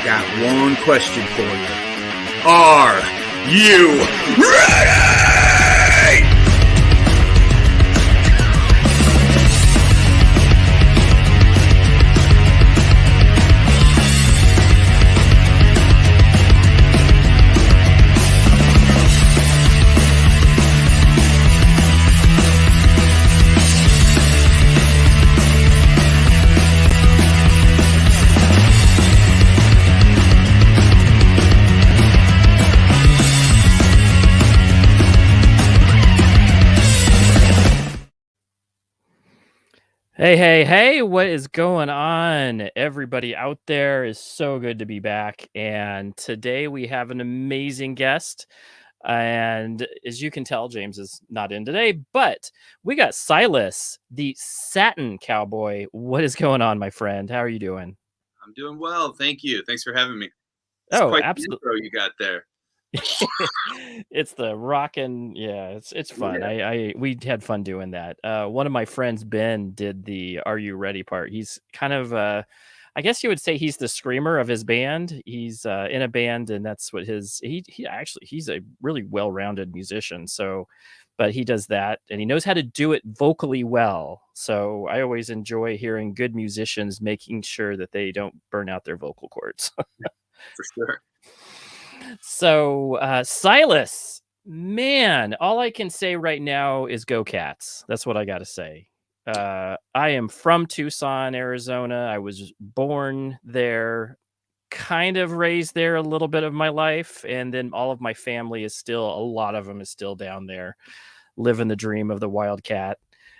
got one question for you. Are you ready? Hey, what is going on? Everybody out there is so good to be back. And today we have an amazing guest. And as you can tell, James is not in today, but we got Silas, the Satin Cowboy. What is going on, my friend? How are you doing? I'm doing well. Thank you. Thanks for having me. It's Oh, quite the absolutely. intro you got there. It's the rockin', yeah, it's fun. Yeah. We had fun doing that. One of my friends, Ben, did the "Are You Ready" part. He's kind of I guess you would say he's the screamer of his band. He's in a band, and that's what he actually he's a really well-rounded musician. So, but he does that, and he knows how to do it vocally well. So I always enjoy hearing good musicians making sure that they don't burn out their vocal cords. For sure. So, Silas, man, all I can say right now is go Cats. That's what I got to say. I am from Tucson, Arizona. I was born there, kind of raised there a little bit of my life, and then all of my family is still, a lot of them is still down there, living the dream of the wild cat.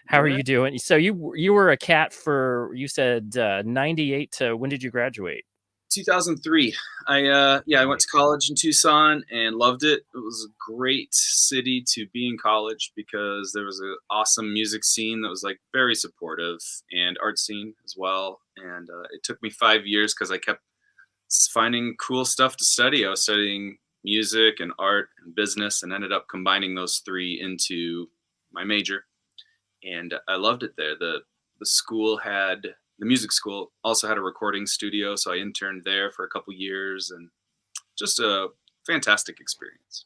How are Yeah. you doing? So you were a cat for, you said 98 to, when did you graduate? 2003. I went to college in Tucson and loved it. It was a great city to be in college because there was an awesome music scene that was like very supportive, and art scene as well. And it took me 5 years because I kept finding cool stuff to study. I was studying music and art and business, and ended up combining those three into my major. And I loved it there. The music school also had a recording studio, so I interned there for a couple years, and just a fantastic experience.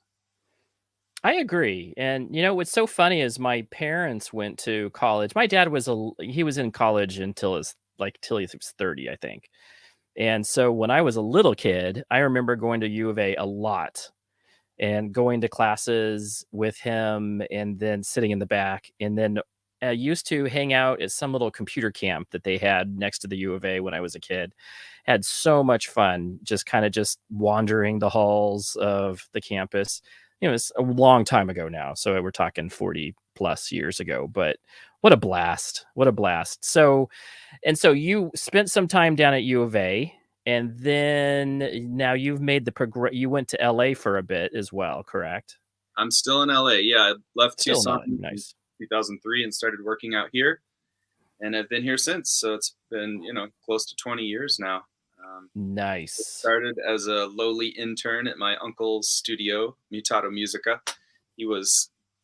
I agree. And you know what's so funny is my parents went to college. My dad was he was in college until till he was 30, I think. And so when I was a little kid, I remember going to U of A lot and going to classes with him and then sitting in the back. And then I used to hang out at some little computer camp that they had next to the U of A when I was a kid. Had so much fun just kind of just wandering the halls of the campus. You know, it's a long time ago now. So we're talking 40 plus years ago, but what a blast. What a blast. So, and so you spent some time down at U of A, and then now you've made the you went to LA for a bit as well, correct? I'm still in LA. Yeah, I left Still Tucson not in nice. 2003 and started working out here, and I've been here since. So it's been, close to 20 years now. It Nice. started as a lowly intern at my uncle's studio, Mutato Musica.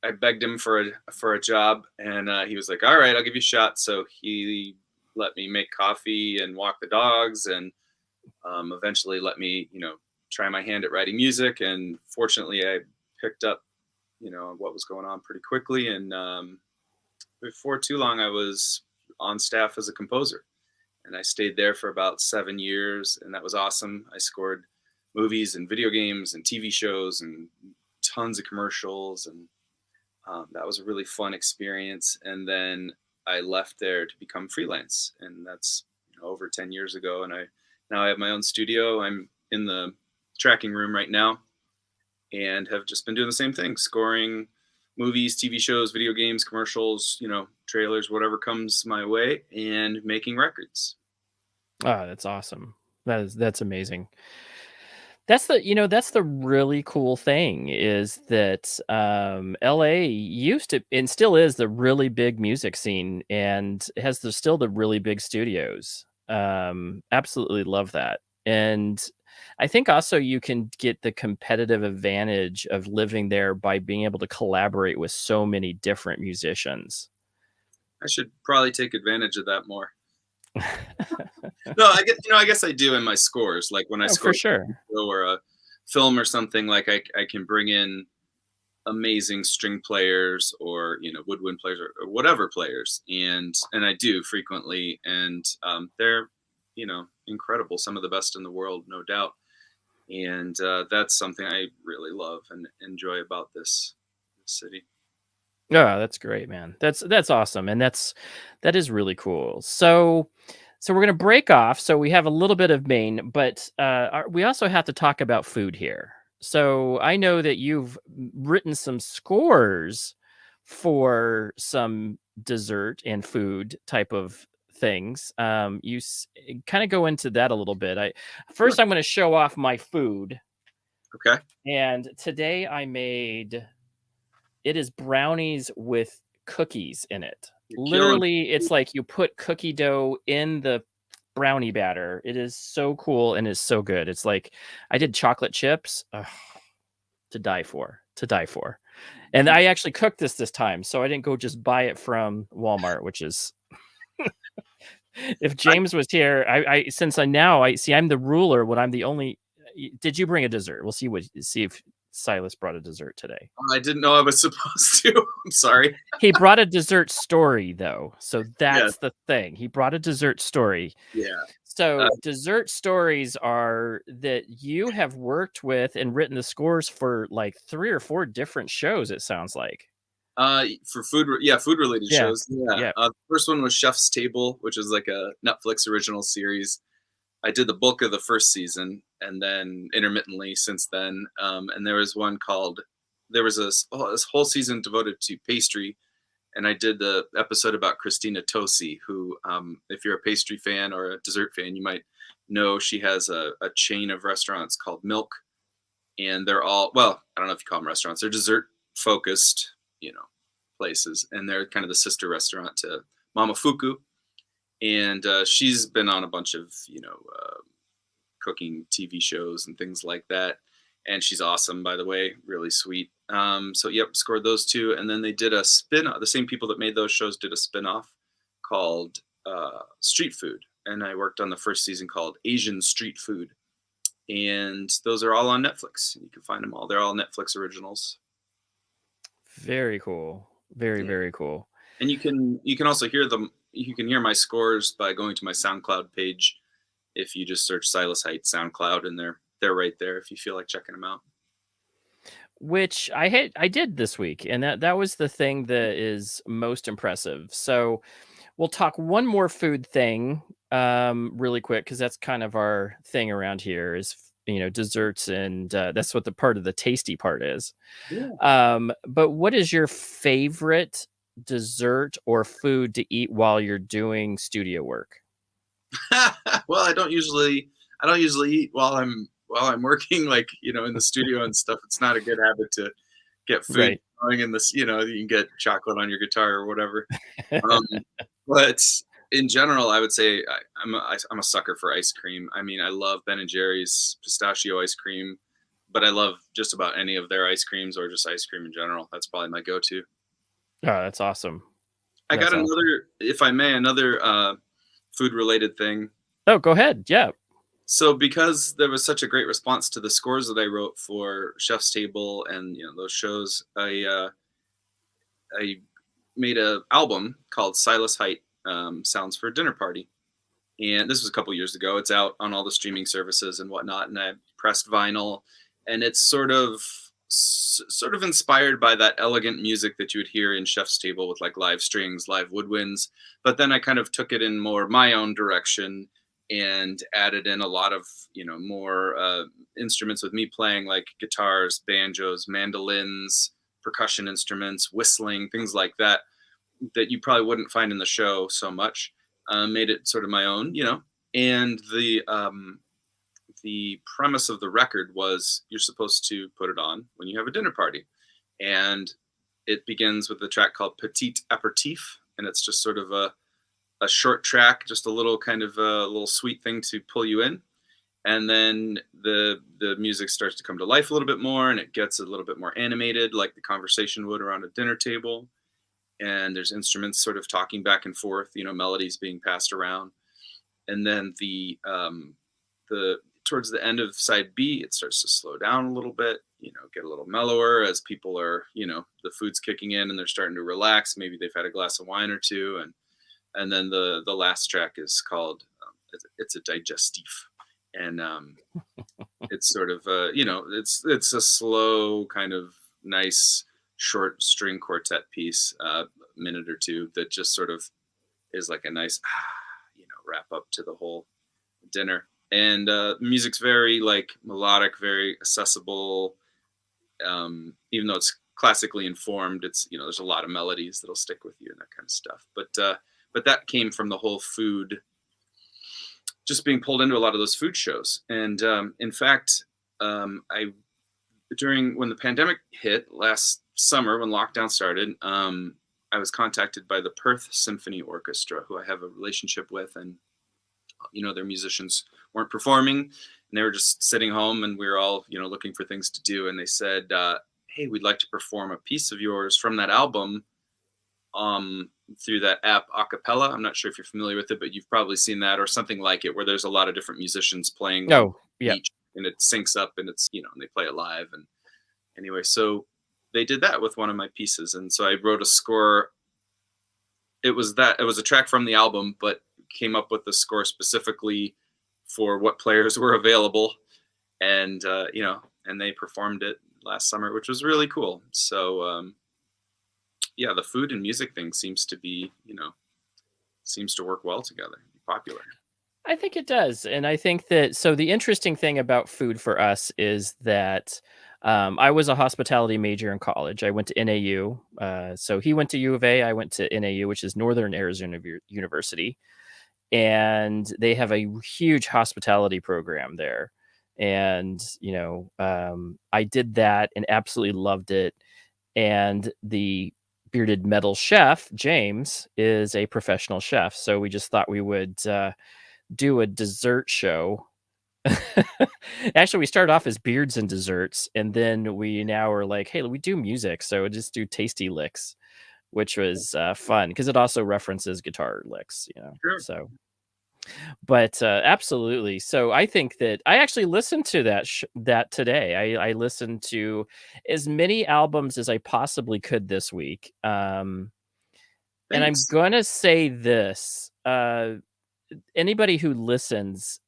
I begged him for a job, and he was like, "All right, I'll give you a shot." So he let me make coffee and walk the dogs, and eventually let me, try my hand at writing music. And fortunately, I picked up, what was going on pretty quickly. And before too long, I was on staff as a composer, and I stayed there for about 7 years, and that was awesome. I scored movies and video games and TV shows and tons of commercials, and that was a really fun experience. And then I left there to become freelance, and that's over 10 years ago. And now I have my own studio. I'm in the tracking room right now, and have just been doing the same thing, scoring movies, TV shows, video games, commercials, trailers, whatever comes my way, and making records. Oh, that's awesome. That's amazing. That's the really cool thing is that LA used to and still is the really big music scene and has still the really big studios. Absolutely love that. And I think also you can get the competitive advantage of living there by being able to collaborate with so many different musicians. I should probably take advantage of that more. No, I guess I do in my scores. Like when I Oh, score for sure. a show or a film or something, like I can bring in amazing string players or woodwind players or whatever players, and I do frequently, and they're incredible, some of the best in the world, no doubt. And that's something I really love and enjoy about this city. Yeah, that's great, man. That's awesome, and that is really cool. So we're gonna break off. So we have a little bit of Maine, but we also have to talk about food here. So I know that you've written some scores for some dessert and food type of things. You kind of go into that a little bit. Sure. I'm going to show off my food, Okay. and today I made. It is brownies with cookies in it. You're killing Literally, it's like you put cookie dough in the brownie batter. It is so cool and it's so good. It's like I did chocolate chips. Ugh, to die for. To die for. And I actually cooked this time, so I didn't go just buy it from Walmart, which is if James was here, I since I now I see I'm the ruler when I'm the only. Did you bring a dessert? We'll see if Silas brought a dessert today. I didn't know I was supposed to. I'm sorry. He brought a dessert story though. So that's Yes. the thing. He brought a dessert story. Yeah. So dessert stories are that you have worked with and written the scores for like 3 or 4 different shows, it sounds like. For food, food related Yeah. shows. Yeah. Yeah. The first one was Chef's Table, which is like a Netflix original series. I did the bulk of the first season, and then intermittently since then. And there was one there was this whole season devoted to pastry, and I did the episode about Christina Tosi, who, if you're a pastry fan or a dessert fan, you might know she has a chain of restaurants called Milk, and they're all, well, I don't know if you call them restaurants, they're dessert focused, places, and they're kind of the sister restaurant to Mamafuku. And she's been on a bunch of cooking TV shows and things like that, and she's awesome, by the way, really sweet. So scored those 2, and then they did a spin-off. The same people that made those shows did a spin-off called Street Food, and I worked on the first season called Asian Street Food, and those are all on Netflix. You can find them all. They're all Netflix originals. Very cool. Very, Yeah. very cool. And you can also hear them. You can hear my scores by going to my SoundCloud page. If you just search Silas Hite SoundCloud, and they're right there if you feel like checking them out. Which I did this week, and that was the thing that is most impressive. So we'll talk one more food thing really quick, because that's kind of our thing around here is desserts, and that's what the part of the tasty part is. Yeah. But what is your favorite dessert or food to eat while you're doing studio work? Well, I don't usually eat while I'm working, like in the studio and stuff. It's not a good habit to get food Right. going in this. You can get chocolate on your guitar or whatever. But in general, I would say I'm a sucker for ice cream. I mean, I love Ben and Jerry's pistachio ice cream, but I love just about any of their ice creams or just ice cream in general. That's probably my go-to. Oh, that's awesome. I got That's awesome. another, if I may, food-related thing. Oh, go ahead. Yeah. So because there was such a great response to the scores that I wrote for Chef's Table and those shows, I made an album called Silas Hite Sounds for a Dinner Party, and this was a couple years ago. It's out on all the streaming services and whatnot, and I pressed vinyl, and it's sort of inspired by that elegant music that you would hear in Chef's Table with like live strings, live woodwinds. But then I kind of took it in more my own direction and added in a lot of more instruments with me playing, like guitars, banjos, mandolins, percussion instruments, whistling, things like that you probably wouldn't find in the show so much. Made it sort of my own, and the premise of the record was you're supposed to put it on when you have a dinner party. And it begins with a track called Petit Aperitif, and it's just sort of a short track, just a little kind of a little sweet thing to pull you in. And then the music starts to come to life a little bit more, and it gets a little bit more animated, like the conversation would around a dinner table. And there's instruments sort of talking back and forth, melodies being passed around. and then the towards the end of side B, it starts to slow down a little bit, get a little mellower as people are, the food's kicking in and they're starting to relax. Maybe they've had a glass of wine or two, and then the last track is called it's a digestif, and it's sort of it's a slow kind of nice short string quartet piece, minute or two, that just sort of is like a nice wrap up to the whole dinner. And music's very like melodic, very accessible. Even though it's classically informed, it's there's a lot of melodies that'll stick with you and that kind of stuff. But that came from the whole food, just being pulled into a lot of those food shows. And in fact, during when the pandemic hit last summer, when lockdown started, I was contacted by the Perth Symphony Orchestra, who I have a relationship with, and their musicians weren't performing, and they were just sitting home, and we were all looking for things to do. And they said, "Hey, we'd like to perform a piece of yours from that album through that app Acapella." I'm not sure if you're familiar with it, but you've probably seen that or something like it, where there's a lot of different musicians playing. Oh, yeah. Each, and it syncs up, and it's and they play it live. And anyway, so they did that with one of my pieces, and so I wrote a score. It was a track from the album, but came up with the score specifically for what players were available, and and they performed it last summer, which was really cool. So yeah, the food and music thing seems to be seems to work well together, be popular. I think it does. And I think that, so the interesting thing about food for us is that I was a hospitality major in college. I went to NAU. So he went to U of A. I went to NAU, which is Northern Arizona University. And they have a huge hospitality program there. And, I did that and absolutely loved it. And the bearded metal chef, James, is a professional chef. So we just thought we would do a dessert show. Actually, we started off as beards and desserts, and then we now are like, hey, we do music, so just do tasty licks, which was fun because it also references guitar licks, Sure. So but absolutely. So I think that I actually listened to that today. I listened to as many albums as I possibly could this week. And I'm Thanks. gonna say this: anybody who listens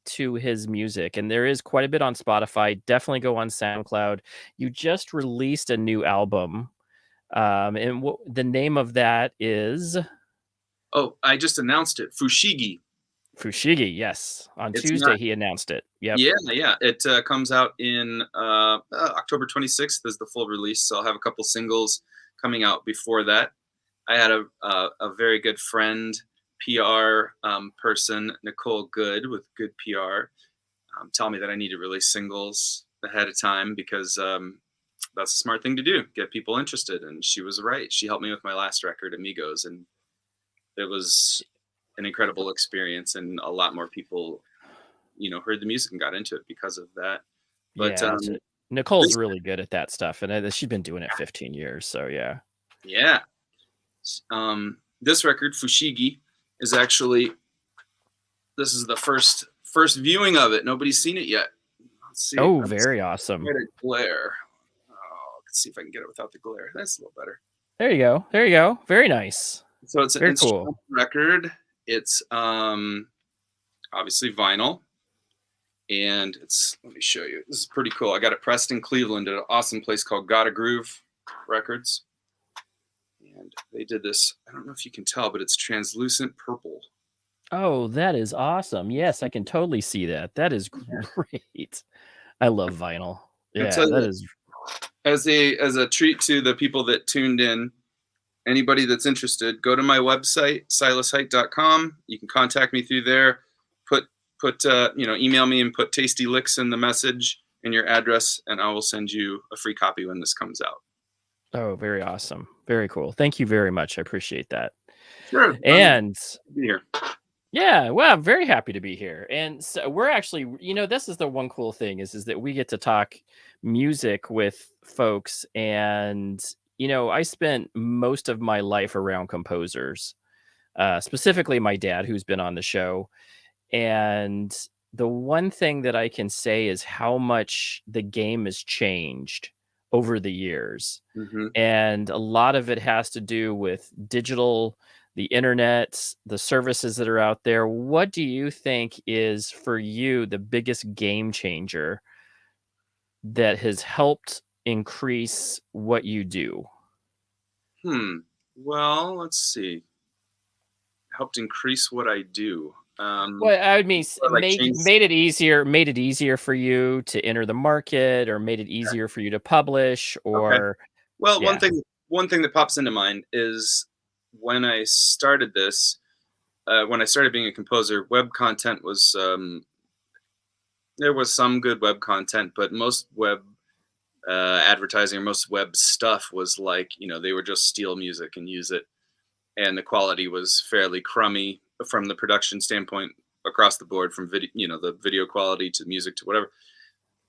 to his music, and there is quite a bit on Spotify, definitely go on SoundCloud. You just released a new album, and the name of that is? Oh, I just announced it. Fushigi. Fushigi, yes. On It's Tuesday, not- he announced it. Yep. Yeah. It comes out in October 26th is the full release. So I'll have a couple singles coming out before that. I had a very good friend, PR person, Nicole Good with Good PR, tell me that I need to release singles ahead of time because that's a smart thing to do, get people interested. And she was right. She helped me with my last record, Amigos, and it was an incredible experience, and a lot more people heard the music and got into it because of that. But yeah, Nicole's really good at that stuff, and she's been doing it 15 years, so yeah. This record, Fushigi, is actually, this is the first viewing of it. Nobody's seen it yet. Let's see. Oh, very awesome. Glare. Oh, let's see if I can get it without the glare. That's a little better. There you go. Very nice. So it's an very instrumental cool record. It's obviously vinyl, and let me show you. This is pretty cool. I got it pressed in Cleveland at an awesome place called Gotta Groove Records, and they did this. I don't know if you can tell, but it's translucent purple. Oh, that is awesome. Yes, I can totally see that. That is great. I love vinyl. Yeah, that is. As a treat to the people that tuned in, anybody that's interested, go to my website, silashite.com. You can contact me through there. Put email me and put Tasty Licks in the message and your address, and I will send you a free copy when this comes out. Oh, very awesome. Very cool. Thank you very much. I appreciate that. Sure. And be here. Yeah, well, I'm very happy to be here. And so we're actually, this is the one cool thing is that we get to talk music with folks. And, I spent most of my life around composers, specifically my dad, who's been on the show. And the one thing that I can say is how much the game has changed over the years. Hmm. And a lot of it has to do with digital, the internet, the services that are out there. What do you think is for you the biggest game changer that has helped increase what you do? Well, let's see. Helped increase what I do. Well, I would mean Or like change. made it easier for you to enter the market, or made it easier for you to publish, Okay. or Well, yeah. one thing that pops into mind is when I started this, when I started being a composer, web content was there was some good web content, but most web advertising or most web stuff was like, they would just steal music and use it, and the quality was fairly crummy from the production standpoint across the board, from video, the video quality to music to whatever.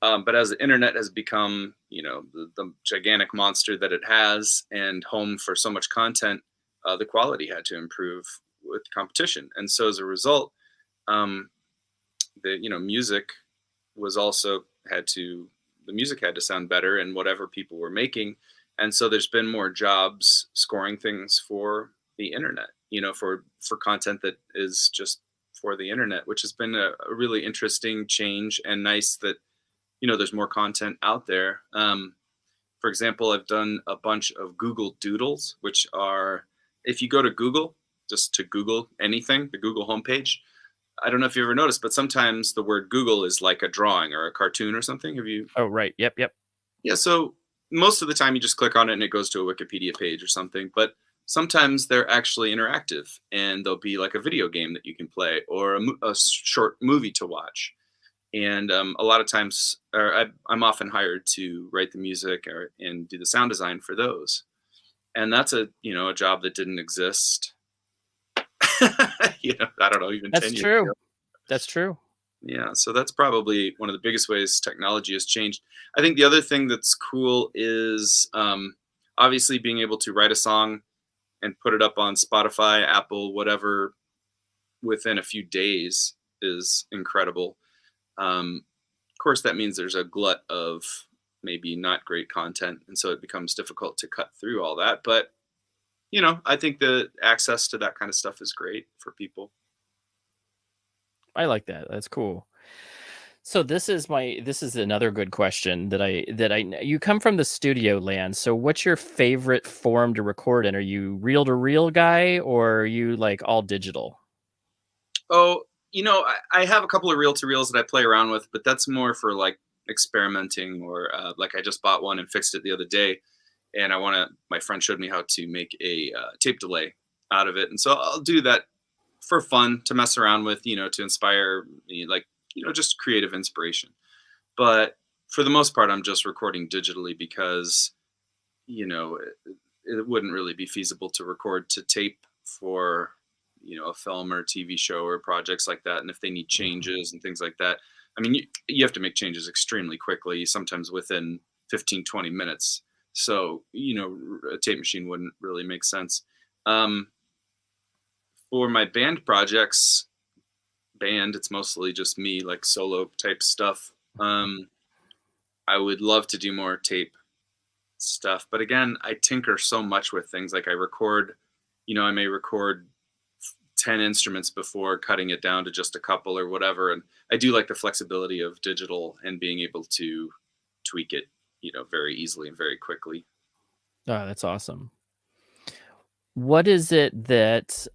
But as the internet has become, the gigantic monster that it has, and home for so much content, the quality had to improve with competition. And so as a result, um, music was also the music had to sound better in whatever people were making. And so there's been more jobs scoring things for the internet, for content that is just for the internet, which has been a really interesting change, and nice that there's more content out there. For example, I've done a bunch of Google Doodles, which are, if you go to Google, just to Google anything, the Google homepage, I don't know if you ever noticed, but sometimes the word Google is like a drawing or a cartoon or something. Have you? Oh, right. Yep. Yeah. So most of the time you just click on it and it goes to a Wikipedia page or something. But sometimes they're actually interactive, and there'll be like a video game that you can play, or a short movie to watch. And a lot of times, I'm often hired to write the music and do the sound design for those. And that's a job that didn't exist. I don't know, even That's 10 years true. ago. That's true. Yeah, so that's probably one of the biggest ways technology has changed. I think the other thing that's cool is obviously being able to write a song and put it up on Spotify, Apple, whatever, within a few days is incredible. Of course, that means there's a glut of maybe not great content, and so it becomes difficult to cut through all that. But I think the access to that kind of stuff is great for people. I like that. That's cool. So this is another good question you come from the studio land. So what's your favorite form to record in? Are you reel to reel guy, or are you like all digital? Oh, I have a couple of reel to reels that I play around with, but that's more for like experimenting, or like I just bought one and fixed it the other day, and my friend showed me how to make a tape delay out of it, and so I'll do that for fun, to mess around with, to inspire me, like, just creative inspiration. But for the most part, I'm just recording digitally, because it wouldn't really be feasible to record to tape for a film or TV show or projects like that. And if they need changes and things like that, I mean, you have to make changes extremely quickly, sometimes within 15-20 minutes. So a tape machine wouldn't really make sense. For my band projects, it's mostly just me, like solo type stuff. I would love to do more tape stuff, but again, I tinker so much with things. Like I may record 10 instruments before cutting it down to just a couple or whatever. And I do like the flexibility of digital and being able to tweak it, very easily and very quickly. Oh, that's awesome. What is it that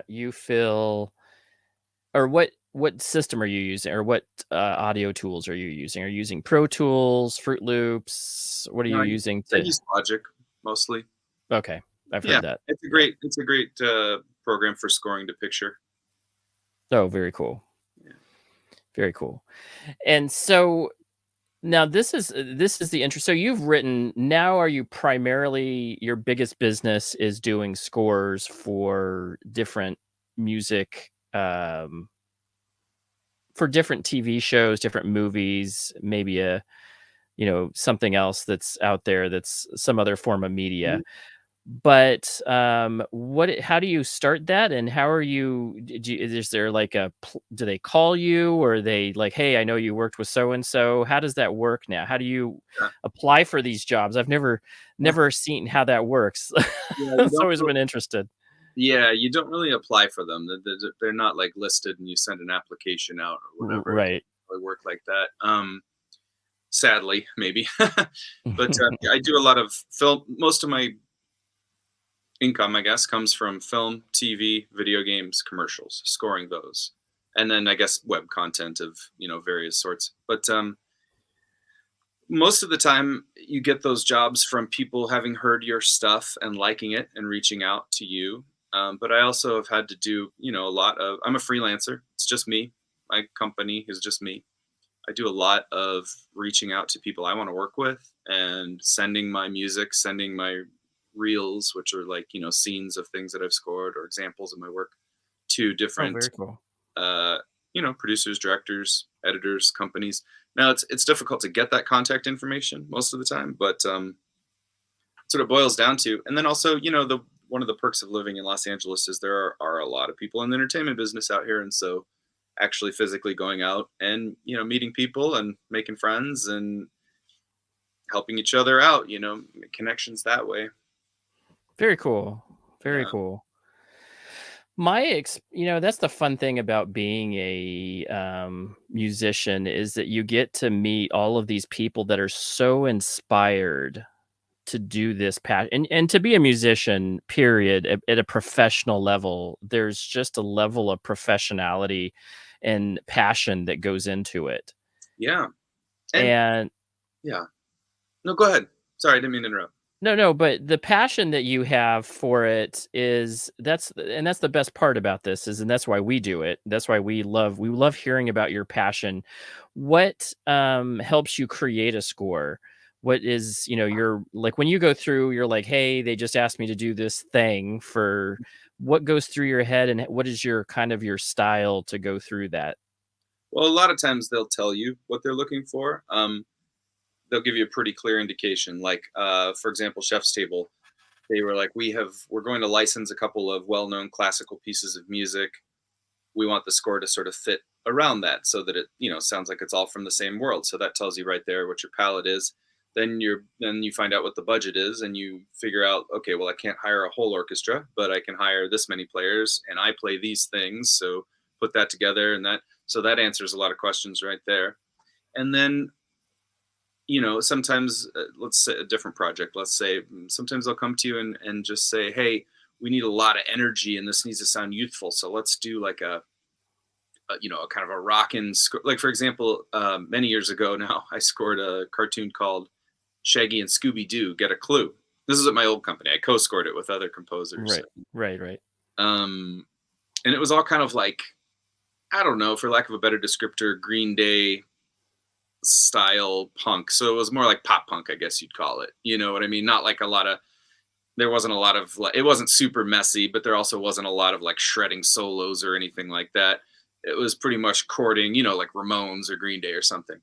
you feel, or what system are you using, or what audio tools are you using? Are you using Pro Tools, Fruit Loops? What are you using I to? use Logic mostly. Okay, I've Yeah, heard that. it's a great program for scoring to picture. Oh, very cool. Yeah. Very cool. And so now this is the interest. So you've written now. Are you primarily, your biggest business is doing scores for different music, for different TV shows, different movies, maybe something else that's out there, that's some other form of media. But how do you start that, and how are you? Is there like do they call you, or are they like, hey, I know you worked with so and so? How does that work now? How do you Yeah. apply for these jobs? I've never seen how that works. Yeah, you It's don't. always been interested. Yeah, you don't really apply for them. They're not like listed, and you send an application out or whatever. It Right. doesn't really work like that. Sadly, maybe. But yeah, I do a lot of film. Most of my income, I guess, comes from film, TV, video games, commercials, scoring those, and then I guess web content of various sorts. But most of the time, you get those jobs from people having heard your stuff and liking it and reaching out to you. But I also have had to do a lot of. I'm a freelancer. It's just me. My company is just me. I do a lot of reaching out to people I want to work with and sending my music, sending my reels, which are like, scenes of things that I've scored or examples of my work to Oh, different, very cool. uh, producers, directors, editors, companies. Now it's difficult to get that contact information most of the time, but that's what it boils down to. And then also, one of the perks of living in Los Angeles is there are a lot of people in the entertainment business out here. And so actually physically going out and meeting people and making friends and helping each other out, make connections that way. Very cool. Very Yeah. cool. That's the fun thing about being a musician, is that you get to meet all of these people that are so inspired to do this and to be a musician, period, at a professional level. There's just a level of professionality and passion that goes into it. Yeah. And And yeah. No, go ahead. Sorry, I didn't mean to interrupt. no, but the passion that you have for it that's the best part about this, and that's why we do it. That's why we love hearing about your passion. What helps you create a score? What is, you're like, when you go through, you're like, hey, they just asked me to do this thing. For what goes through your head, and what is your kind of your style to go through that? Well, a lot of times they'll tell you what they're looking for. They'll give you a pretty clear indication. Like, for example, Chef's Table, they were like, we're going to license a couple of well-known classical pieces of music. We want the score to sort of fit around that so that it, sounds like it's all from the same world. So that tells you right there what your palette is. Then you find out what the budget is, and you figure out, okay, well, I can't hire a whole orchestra, but I can hire this many players, and I play these things. So put that together, so that answers a lot of questions right there. And then sometimes, let's say a different project, let's say sometimes they'll come to you and just say, hey, we need a lot of energy and this needs to sound youthful. So let's do like a kind of a rockin' score. Like, for example, many years ago now, I scored a cartoon called Shaggy and Scooby-Doo Get a Clue. This is at my old company. I co-scored it with other composers. Right. And it was all kind of like, I don't know, for lack of a better descriptor, Green Day style punk. So it was more like pop punk, I guess you'd call it. You know what I mean? Not like there wasn't a lot of, it wasn't super messy, but there also wasn't a lot of like shredding solos or anything like that. It was pretty much chording, like Ramones or Green Day or something.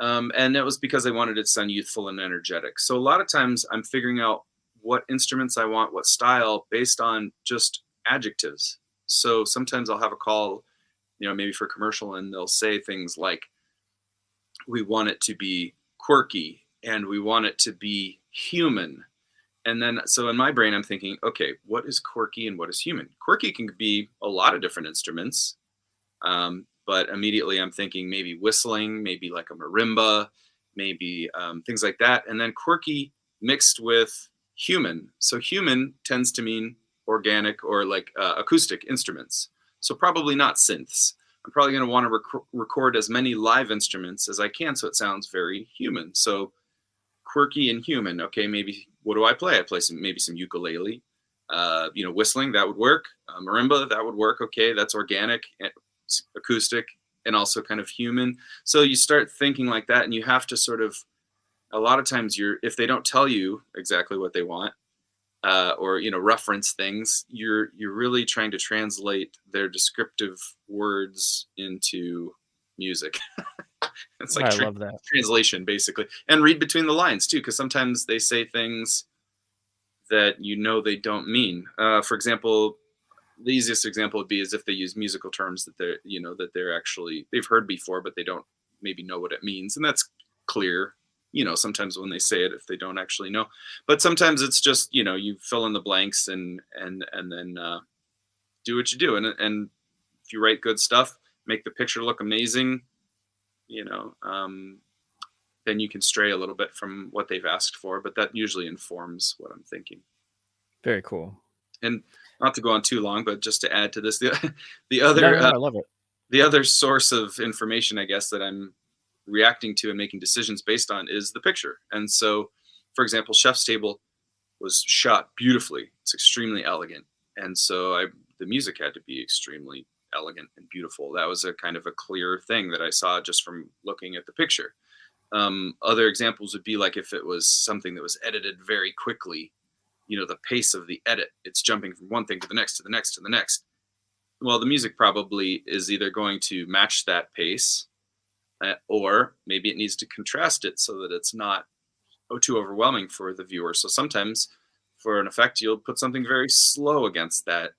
And it was because I wanted it to sound youthful and energetic. So a lot of times I'm figuring out what instruments I want, what style, based on just adjectives. So sometimes I'll have a call, maybe for a commercial, and they'll say things like, we want it to be quirky and we want it to be human. And then, so in my brain, I'm thinking, okay, what is quirky and what is human? Quirky can be a lot of different instruments. But immediately I'm thinking maybe whistling, maybe like a marimba, maybe things like that. And then quirky mixed with human. So human tends to mean organic or like acoustic instruments. So probably not synths. I'm probably going to want to record as many live instruments as I can so it sounds very human. So quirky and human. Okay, maybe what do I play? I play maybe some ukulele. Whistling, that would work. Marimba, that would work. Okay, that's organic, acoustic, and also kind of human. So you start thinking like that, and you have to sort of, a lot of times if they don't tell you exactly what they want, or reference things, you're really trying to translate their descriptive words into music. It's like I love that. translation basically, and read between the lines too, because sometimes they say things that they don't mean. For example, the easiest example would be as if they use musical terms that they've heard before, but they don't maybe know what it means, and that's clear. Sometimes when they say it, if they don't actually know, but sometimes it's just you fill in the blanks and then do what you do, and if you write good stuff, make the picture look amazing, you know, then you can stray a little bit from what they've asked for, but that usually informs what I'm thinking. Very cool. And not to go on too long, but just to add to this, the No, other I love it. the other source of information, I guess, that I'm reacting to and making decisions based on is the picture. And so, for example, Chef's Table was shot beautifully. It's extremely elegant. And so the music had to be extremely elegant and beautiful. That was a kind of a clear thing that I saw just from looking at the picture. Other examples would be like if it was something that was edited very quickly, the pace of the edit, it's jumping from one thing to the next, to the next, to the next. Well, the music probably is either going to match that pace, or maybe it needs to contrast it so that it's not too overwhelming for the viewer. So sometimes for an effect, you'll put something very slow against that.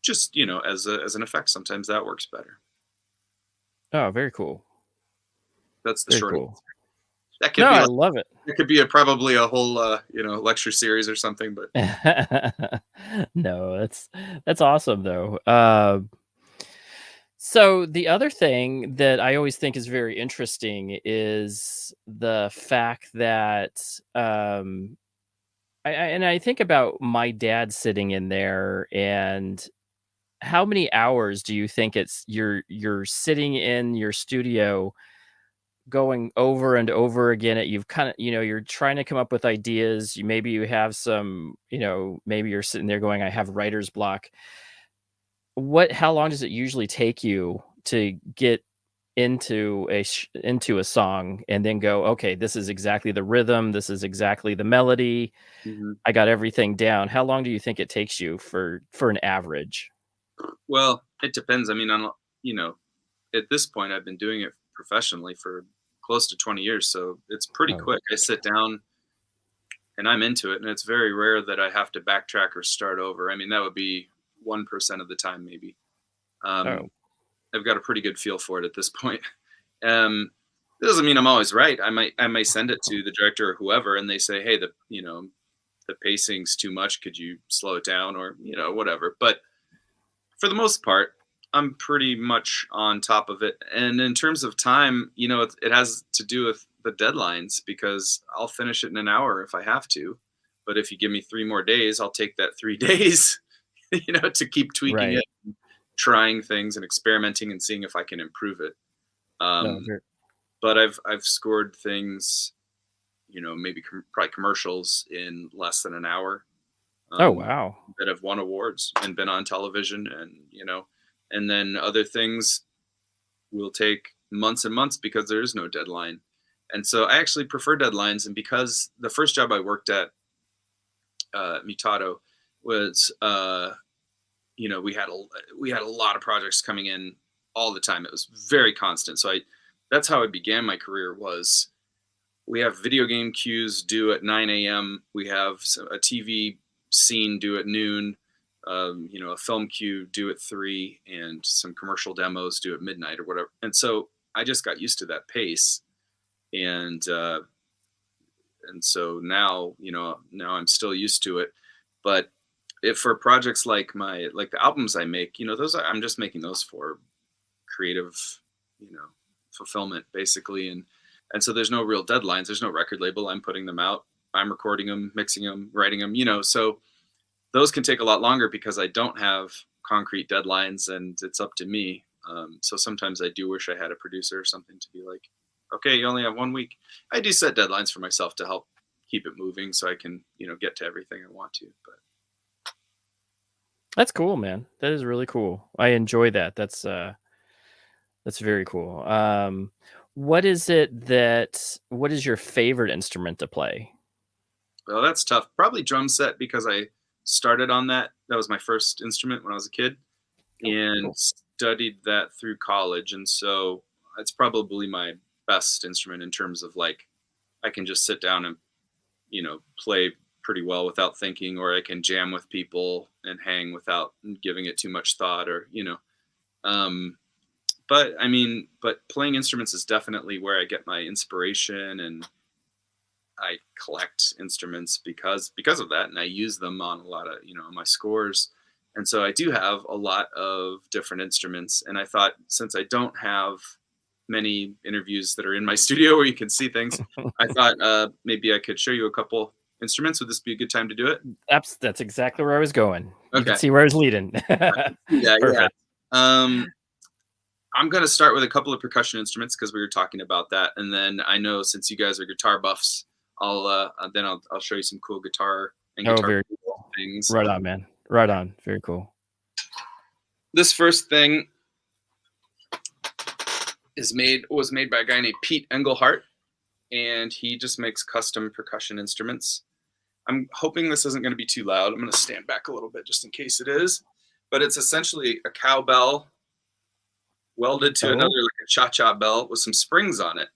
Just, as an effect, sometimes that works better. Oh, very cool. That's the Very short cool. answer. That could be I love it. It could be probably a whole, lecture series or something, but No, that's awesome though. So the other thing that I always think is very interesting is the fact that I think about my dad sitting in there, and how many hours do you think you're sitting in your studio going over and over again at you've kind of you're trying to come up with ideas, maybe you have some, maybe you're sitting there going, I have writer's block. How long does it usually take you to get into a song and then go, okay, this is exactly the rhythm, this is exactly the melody, I got everything down? How long do you think it takes you for an average? Well, it depends. I mean, at this point, I've been doing it professionally for close to 20 years, so it's pretty quick. I sit down and I'm into it, and it's very rare that I have to backtrack or start over. I mean, that would be 1% of the time, maybe. I've got a pretty good feel for it at this point. It doesn't mean I'm always right. I might send it to the director or whoever, and they say, hey, the pacing's too much. Could you slow it down, or whatever. But for the most part, I'm pretty much on top of it. And in terms of time, it has to do with the deadlines, because I'll finish it in an hour if I have to. But if you give me 3 more days, I'll take that 3 days, to keep tweaking it, trying things and experimenting and seeing if I can improve it. But I've scored things, maybe probably commercials in less than an hour. Oh, wow. That have won awards and been on television, and then other things will take months and months because there is no deadline. And so I actually prefer deadlines. And because the first job I worked at, Mutato, was, we had a lot of projects coming in all the time. It was very constant. So that's how I began my career. Was we have video game cues due at 9 a.m. We have a TV scene due at noon, a film cue due at 3, and some commercial demos due at midnight or whatever. And so I just got used to that pace, and so now I'm still used to it. But if for projects like the albums I make, I'm just making those for creative, fulfillment basically, and so there's no real deadlines. There's no record label. I'm putting them out. I'm recording them, mixing them, writing them, so those can take a lot longer because I don't have concrete deadlines and it's up to me. So sometimes I do wish I had a producer or something to be like, okay, you only have 1 week. I do set deadlines for myself to help keep it moving so I can, get to everything I want to. But that's cool, man. That is really cool. I enjoy that. That's very cool. What is your favorite instrument to play? Well, that's tough. Probably drum set, because I started on that. That was my first instrument when I was a kid, and studied that through college. And so it's probably my best instrument in terms of I can just sit down and play pretty well without thinking, or I can jam with people and hang without giving it too much thought, or but playing instruments is definitely where I get my inspiration, and I collect instruments because of that, and I use them on a lot of my scores. And so I do have a lot of different instruments, and I thought, since I don't have many interviews that are in my studio where you can see things, I thought maybe I could show you a couple instruments. Would this be a good time to do it? That's exactly where I was going. You Okay. can see where I was leading. Yeah. Perfect. I'm going to start with a couple of percussion instruments because we were talking about that, and then I know since you guys are guitar buffs, I'll show you some cool guitar and guitar very cool things. Right on, man. Right on. Very cool. This first thing was made by a guy named Pete Engelhart, and he just makes custom percussion instruments. I'm hoping this isn't going to be too loud. I'm going to stand back a little bit just in case it is, but it's essentially a cowbell welded to another, like a cha-cha bell with some springs on it,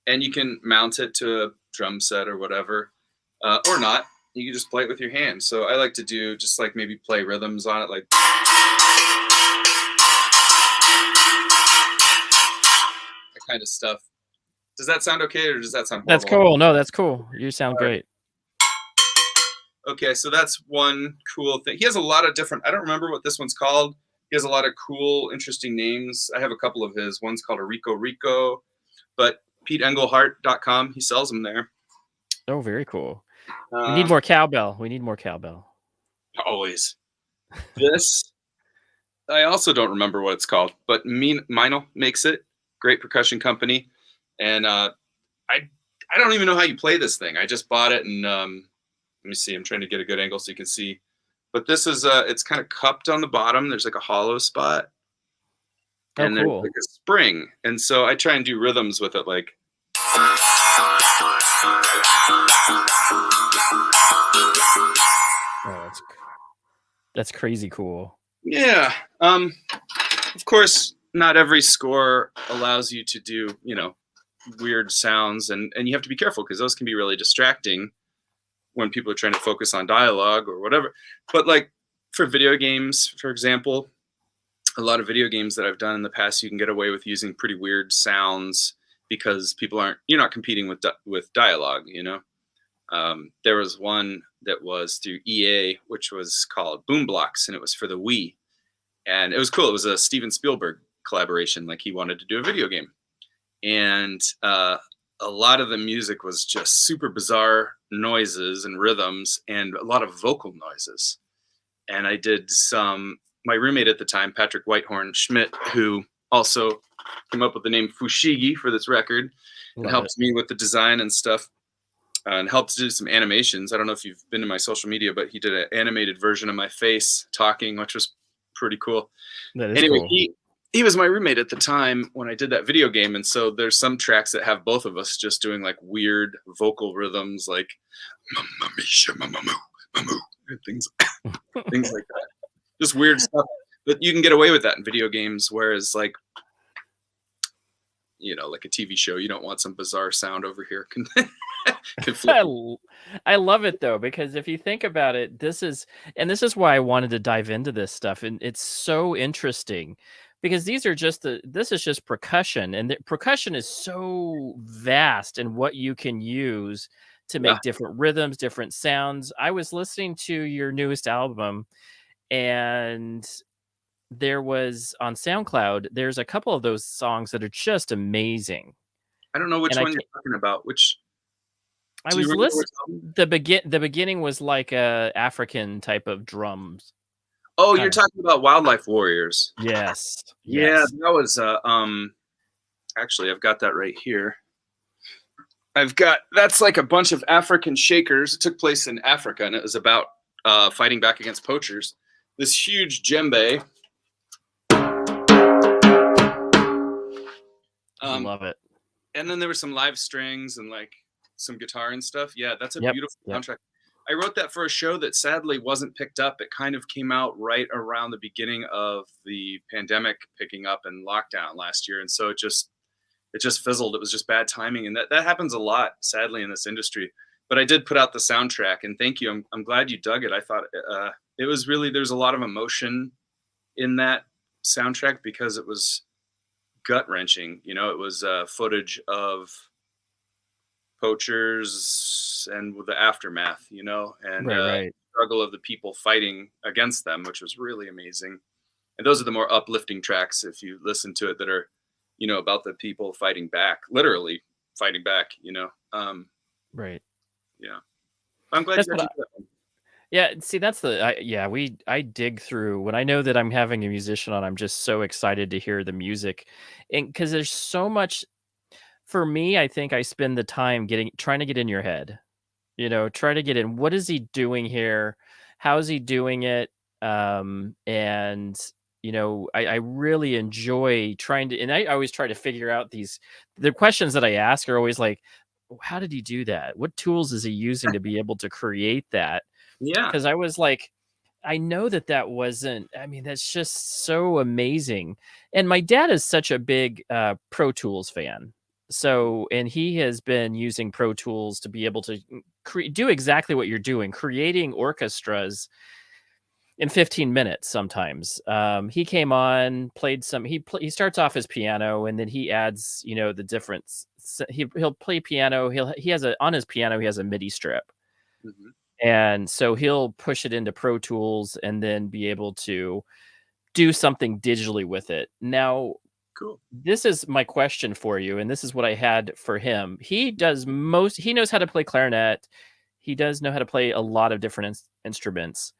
and you can mount it to a drum set or whatever, or not. You can just play it with your hand. So I like to do just like maybe play rhythms on it, like that kind of stuff. Does that sound okay, or does that sound horrible? That's cool. No, that's cool. You sound great. Okay, so that's one cool thing. He has a lot of different, I don't remember what this one's called. He has a lot of cool, interesting names. I have a couple of his. One's called a Rico, but PeteEngelhart.com, he sells them there. Oh, very cool. We need more cowbell. We need more cowbell. Always. This, I also don't remember what it's called, but Meinl makes it. Great percussion company. And I don't even know how you play this thing. I just bought it, and let me see. I'm trying to get a good angle so you can see. But this is it's kind of cupped on the bottom. There's like a hollow spot. And there's like a spring. And so I try and do rhythms with it, like that's crazy cool. Yeah. Of course, not every score allows you to do, weird sounds, and you have to be careful because those can be really distracting when people are trying to focus on dialogue or whatever. But like for video games, for example, a lot of video games that I've done in the past, you can get away with using pretty weird sounds because you're not competing with dialogue, There was one that was through EA, which was called Boom Blocks, and it was for the Wii. And it was cool. It was a Steven Spielberg collaboration. Like, he wanted to do a video game. And a lot of the music was just super bizarre noises and rhythms and a lot of vocal noises. And I did my roommate at the time, Patrick Whitehorn Schmidt, who also came up with the name Fushigi for this record, and helped me with the design and stuff, and helped do some animations. I don't know if you've been to my social media, but he did an animated version of my face talking, which was pretty cool. Anyway, cool. He was my roommate at the time when I did that video game, and so there's some tracks that have both of us just doing like weird vocal rhythms, like things like that. Just weird stuff. But you can get away with that in video games, whereas like like a TV show, you don't want some bizarre sound over here. I love it though, because if you think about it, this is why I wanted to dive into this stuff, and it's so interesting because this is just percussion, and percussion is so vast in what you can use to make different rhythms, different sounds. I was listening to your newest album, and there was on SoundCloud, there's a couple of those songs that are just amazing. I don't know which one you're talking about. I was listening. The beginning was like a African type of drums. Oh, you're talking about Wildlife Warriors. Yes. Yeah, that was actually, I've got that right here. That's like a bunch of African shakers. It took place in Africa, and it was about fighting back against poachers. This huge djembe. Love it. And then there were some live strings and like some guitar and stuff. Yeah, that's a beautiful soundtrack. I wrote that for a show that sadly wasn't picked up. It kind of came out right around the beginning of the pandemic picking up and lockdown last year. And so it just fizzled. It was just bad timing. And that happens a lot, sadly, in this industry. but I did put out the soundtrack, and thank you. I'm glad you dug it. I thought it was really, there's a lot of emotion in that soundtrack because it was gut wrenching. You know, it was footage of poachers and with the aftermath, you know, and Right. struggle of the people fighting against them, which was really amazing. And those are the more uplifting tracks, if you listen to it, that are, you know, about the people fighting back, literally fighting back, you know. Right. Yeah. I'm glad That's you got what to do that one. Yeah, see, that's I dig through when I know that I'm having a musician on, I'm just so excited to hear the music. And because there's so much for me, I think I spend the time trying to get in your head. You know, try to get in. What is he doing here? How is he doing it? And you know, I really enjoy trying to, and I always try to figure out the questions that I ask are always like, how did he do that? What tools is he using to be able to create that? Yeah. Because I was like, I know that wasn't, I mean, that's just so amazing. And my dad is such a big Pro Tools fan. So, and he has been using Pro Tools to be able to do exactly what you're doing, creating orchestras in 15 minutes sometimes. He came on, played some, he starts off his piano and then he adds, you know, the difference. He'll play piano. He has on his piano, he has a MIDI strip. Hmm. And so he'll push it into Pro Tools and then be able to do something digitally with it. Now, Cool. this is my question for you, and this is what I had for him. He knows how to play clarinet. He does know how to play a lot of different instruments,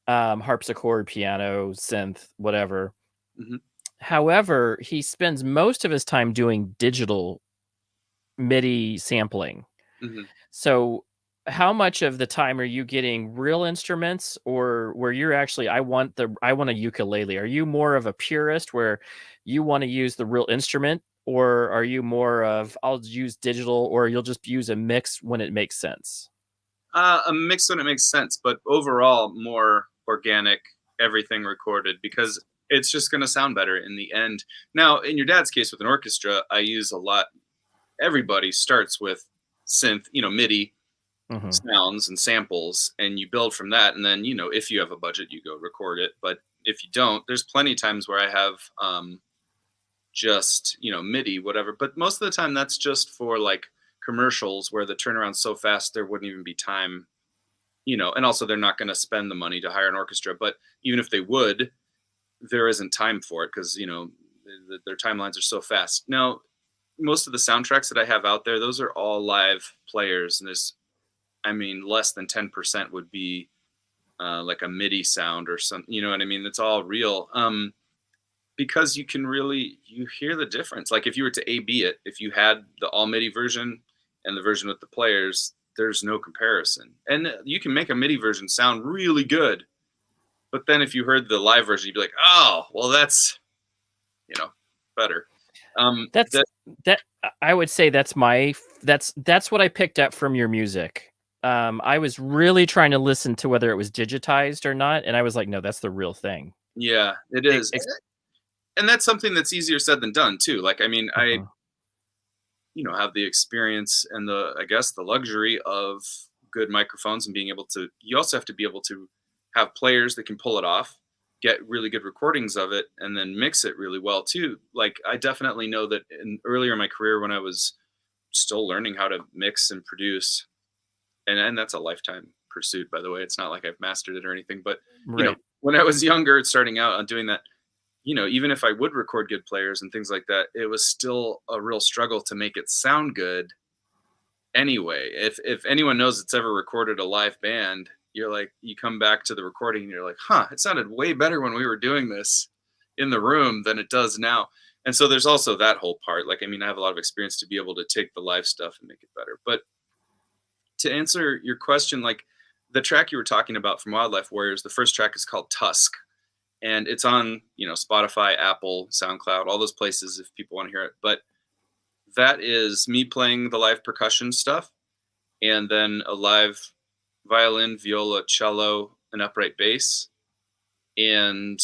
harpsichord, piano, synth, whatever. Hmm. However, he spends most of his time doing digital MIDI sampling. Hmm. So how much of the time are you getting real instruments or where you're actually I want a ukulele? Are you more of a purist where you want to use the real instrument or are you more of I'll use digital or you'll just use a mix when it makes sense? A mix when it makes sense, but overall more organic, everything recorded because it's just going to sound better in the end. Now, in your dad's case with an orchestra, I use a lot. Everybody starts with synth, you know, MIDI Mhm. sounds and samples, and you build from that. And then, you know, if you have a budget, you go record it. But if you don't, there's plenty of times where I have just, you know, MIDI, whatever. But most of the time, that's just for like commercials where the turnaround's so fast there wouldn't even be time, you know. And also, they're not going to spend the money to hire an orchestra. But even if they would, there isn't time for it because, you know, their timelines are so fast. Now, most of the soundtracks that I have out there, those are all live players, and there's, I mean, less than 10% would be like a MIDI sound or something. You know what I mean? It's all real. Because you can really, you hear the difference. Like if you were to A/B it, if you had the all MIDI version and the version with the players, there's no comparison. And you can make a MIDI version sound really good, but then if you heard the live version, you'd be like, oh, well, that's, you know, better. That's That that I would say that's what I picked up from your music. I was really trying to listen to whether it was digitized or not, and I was like, no, that's the real thing. Yeah, it E- is. ex- And that's something that's easier said than done too. Like, I mean, I, Mhm. you know, have the experience and the, I guess, the luxury of good microphones and being able to, you also have to be able to have players that can pull it off, get really good recordings of it, and then mix it really well too. Like, I definitely know that earlier in my career when I was still learning how to mix and produce, and that's a lifetime pursuit, by the way. It's not like I've mastered it or anything, but, you know, Right. when I was younger, starting out on doing that, you know, even if I would record good players and things like that, it was still a real struggle to make it sound good anyway. If anyone knows it's ever recorded a live band, you're like, you come back to the recording and you're like, huh, it sounded way better when we were doing this in the room than it does now. And so there's also that whole part. Like, I mean, I have a lot of experience to be able to take the live stuff and make it better. But to answer your question, like the track you were talking about from Wildlife Warriors, the first track is called Tusk, and it's on, you know, Spotify, Apple, SoundCloud, all those places if people want to hear it. But that is me playing the live percussion stuff, and then a live violin, viola, cello, and upright bass, and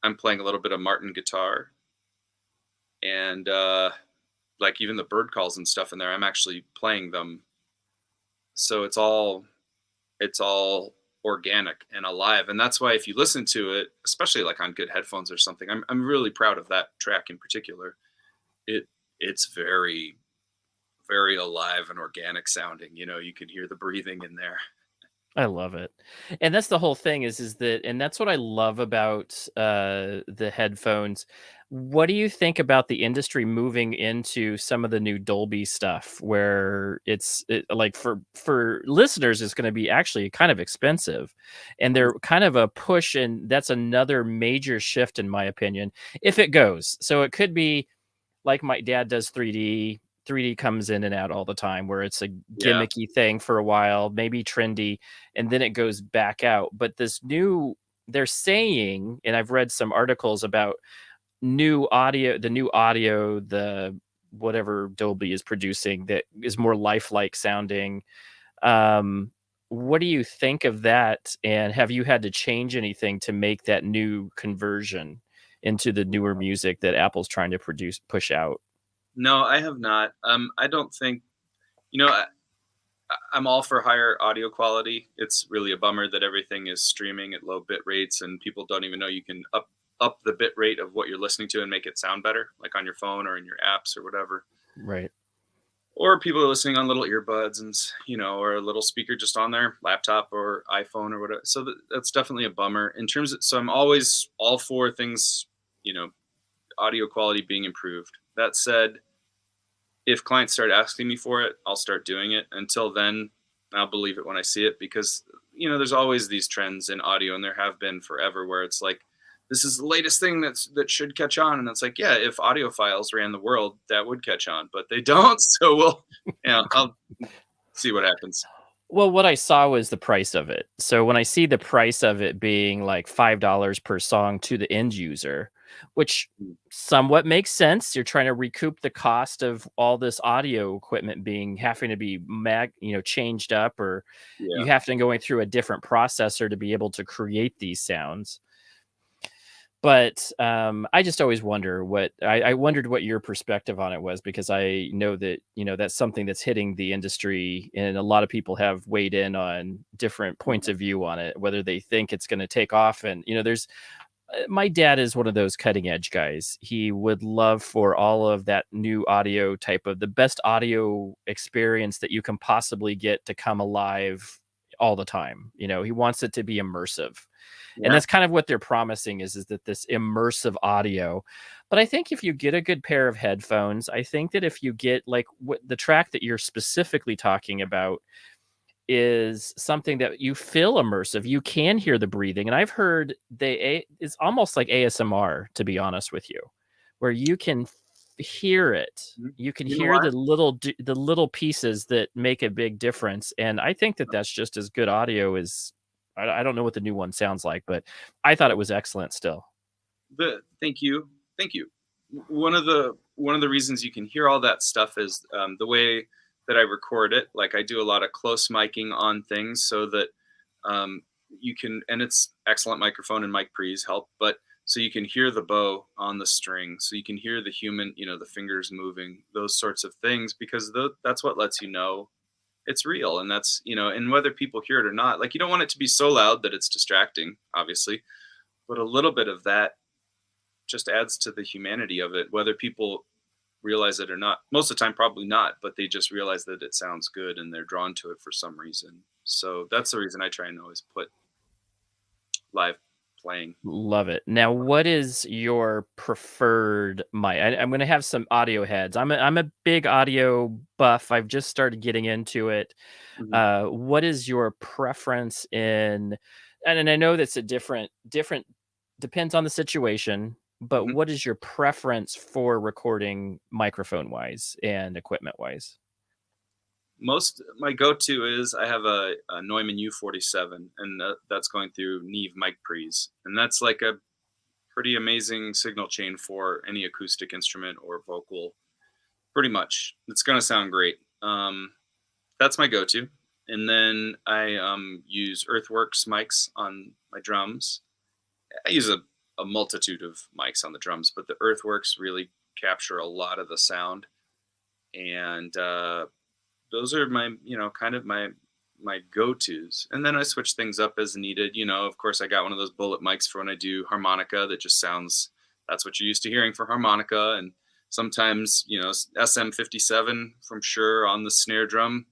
I'm playing a little bit of Martin guitar, and like even the bird calls and stuff in there, I'm actually playing them So it's all organic and alive, and that's why if you listen to it, especially like on good headphones or something, I'm really proud of that track in particular. It's very, very alive and organic sounding. You can hear the breathing in there. I love it. And that's the whole thing is that and that's what I love about the headphones. What do you think about the industry moving into some of the new Dolby stuff where like for listeners it's going to be actually kind of expensive and they're kind of a push, and that's another major shift in my opinion if it goes. So it could be like my dad does 3D. 3D comes in and out all the time where it's a Yeah. gimmicky thing for a while, maybe trendy, and then it goes back out. But they're saying, and I've read some articles about new audio, the whatever Dolby is producing that is more lifelike sounding. Um, what do you think of that? And have you had to change anything to make that new conversion into the newer music that Apple's trying to push out? No, I have not. I don't think, you know, I'm all for higher audio quality. It's really a bummer that everything is streaming at low bit rates and people don't even know you can up the bit rate of what you're listening to and make it sound better, like on your phone or in your apps or whatever. Right. Or people are listening on little earbuds and or a little speaker just on their laptop or iPhone or whatever. So that's definitely a bummer. So I'm always all for things, audio quality being improved. That said, if clients start asking me for it, I'll start doing it. Until then, I'll believe it when I see it, because there's always these trends in audio, and there have been forever, where it's like, this is the latest thing that should catch on, and it's like, yeah, if audiophiles ran the world, that would catch on, but they don't. So I'll see what happens. Well, what I saw was the price of it. So when I see the price of it being like $5 per song to the end user, which somewhat makes sense. You're trying to recoup the cost of all this audio equipment having to be changed up, or you Yeah. have to going through a different processor to be able to create these sounds. But I just always wonder I wondered what your perspective on it was, because I know that, that's something that's hitting the industry, and a lot of people have weighed in on different points of view on it, whether they think it's going to take off. And, my dad is one of those cutting edge guys. He would love for all of that new audio type of the best audio experience that you can possibly get to come alive all the time. He wants it to be immersive. And that's kind of what they're promising is that this immersive audio. But I think if you get a good pair of headphones, I think that if you get like the track that you're specifically talking about is something that you feel immersive, you can hear the breathing. And I've heard it's almost like ASMR, to be honest with you, where you can hear it. You can hear the little pieces that make a big difference. And I think that that's just as good audio as I don't know what the new one sounds like, but I thought it was excellent still. Thank you. One of the reasons you can hear all that stuff is the way that I record it. Like, I do a lot of close miking on things so that you can, and it's excellent microphone and mic pre's help, but so you can hear the bow on the string, so you can hear the human, the fingers moving, those sorts of things, because that's what lets you know it's real. And that's, and whether people hear it or not, like, you don't want it to be so loud that it's distracting, obviously, but a little bit of that just adds to the humanity of it, whether people realize it or not. Most of the time, probably not, but they just realize that it sounds good and they're drawn to it for some reason. So that's the reason I try and always put live playing. Love it. Now, what is your preferred mic? I'm going to have some audio heads. I'm a big audio buff. I've just started getting into it. What is your preference in? And I know that's a different depends on the situation. But what is your preference for recording microphone wise and equipment wise? My go-to is I have a Neumann U47, and that's going through Neve mic pre's, and that's like a pretty amazing signal chain for any acoustic instrument or vocal. Pretty much, it's going to sound great. That's my go-to, and then I use Earthworks mics on my drums. I use a multitude of mics on the drums, but the Earthworks really capture a lot of the sound, and those are my kind of my my go-tos, and then I switch things up as needed. You know, of course, I got one of those bullet mics for when I do harmonica that just sounds. That's what you're used to hearing for harmonica, and sometimes, you know, SM57 from Shure on the snare drum.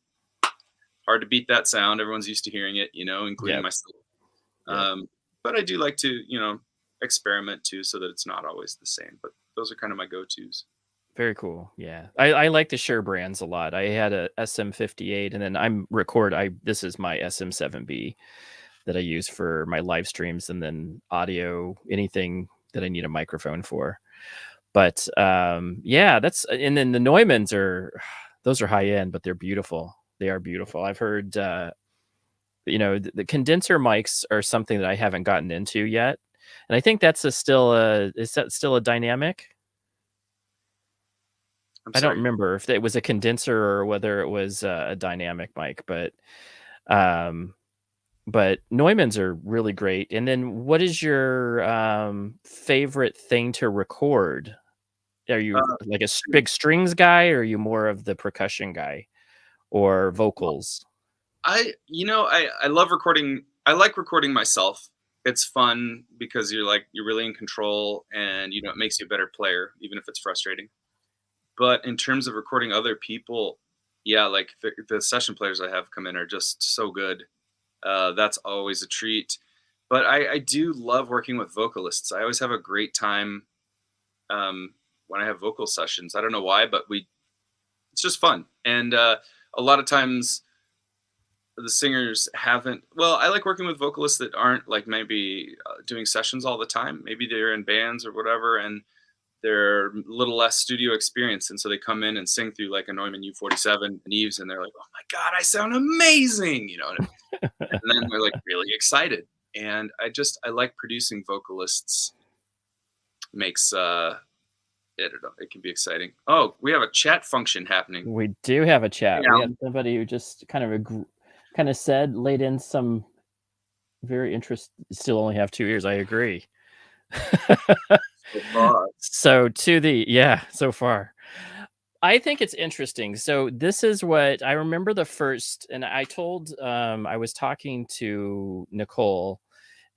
Hard to beat that sound. Everyone's used to hearing it, you know, including myself. But I do like to, you know, experiment too, so that it's not always the same. But those are kind of my go-tos. Very cool. Yeah. I like the Shure brands a lot. I had a SM58, and then this is my SM7B that I use for my live streams, and then audio, anything that I need a microphone for. But yeah, and then the Neumanns those are high end, but they're beautiful. They are beautiful. I've heard, you know, the condenser mics are something that I haven't gotten into yet. And I think is that still a dynamic? I don't remember if it was a condenser or whether it was a dynamic mic, but Neumanns are really great. And then what is your favorite thing to record? Are you like a big strings guy, or are you more of the percussion guy or vocals? I love recording. I like recording myself. It's fun because you're really in control, and, you know, it makes you a better player, even if it's frustrating. But in terms of recording other people, yeah, like the session players I have come in are just so good. That's always a treat. But I do love working with vocalists. I always have a great time when I have vocal sessions. I don't know why, but it's just fun. And a lot of times the singers haven't. Well, I like working with vocalists that aren't like maybe doing sessions all the time. Maybe they're in bands or whatever, and they're a little less studio experience, and so they come in and sing through like a Neumann U47 and Eves, and they're like, "Oh my God, I sound amazing!" You know, and then they're like really excited. And I like producing vocalists. Makes I don't know, it can be exciting. Oh, we have a chat function happening. We do have a chat. Yeah. We have somebody who just kind of laid in some very interesting. Still only have 2 ears. I agree. So far. So far. I think it's interesting. So this is what I remember the first, and I told, I was talking to Nicole,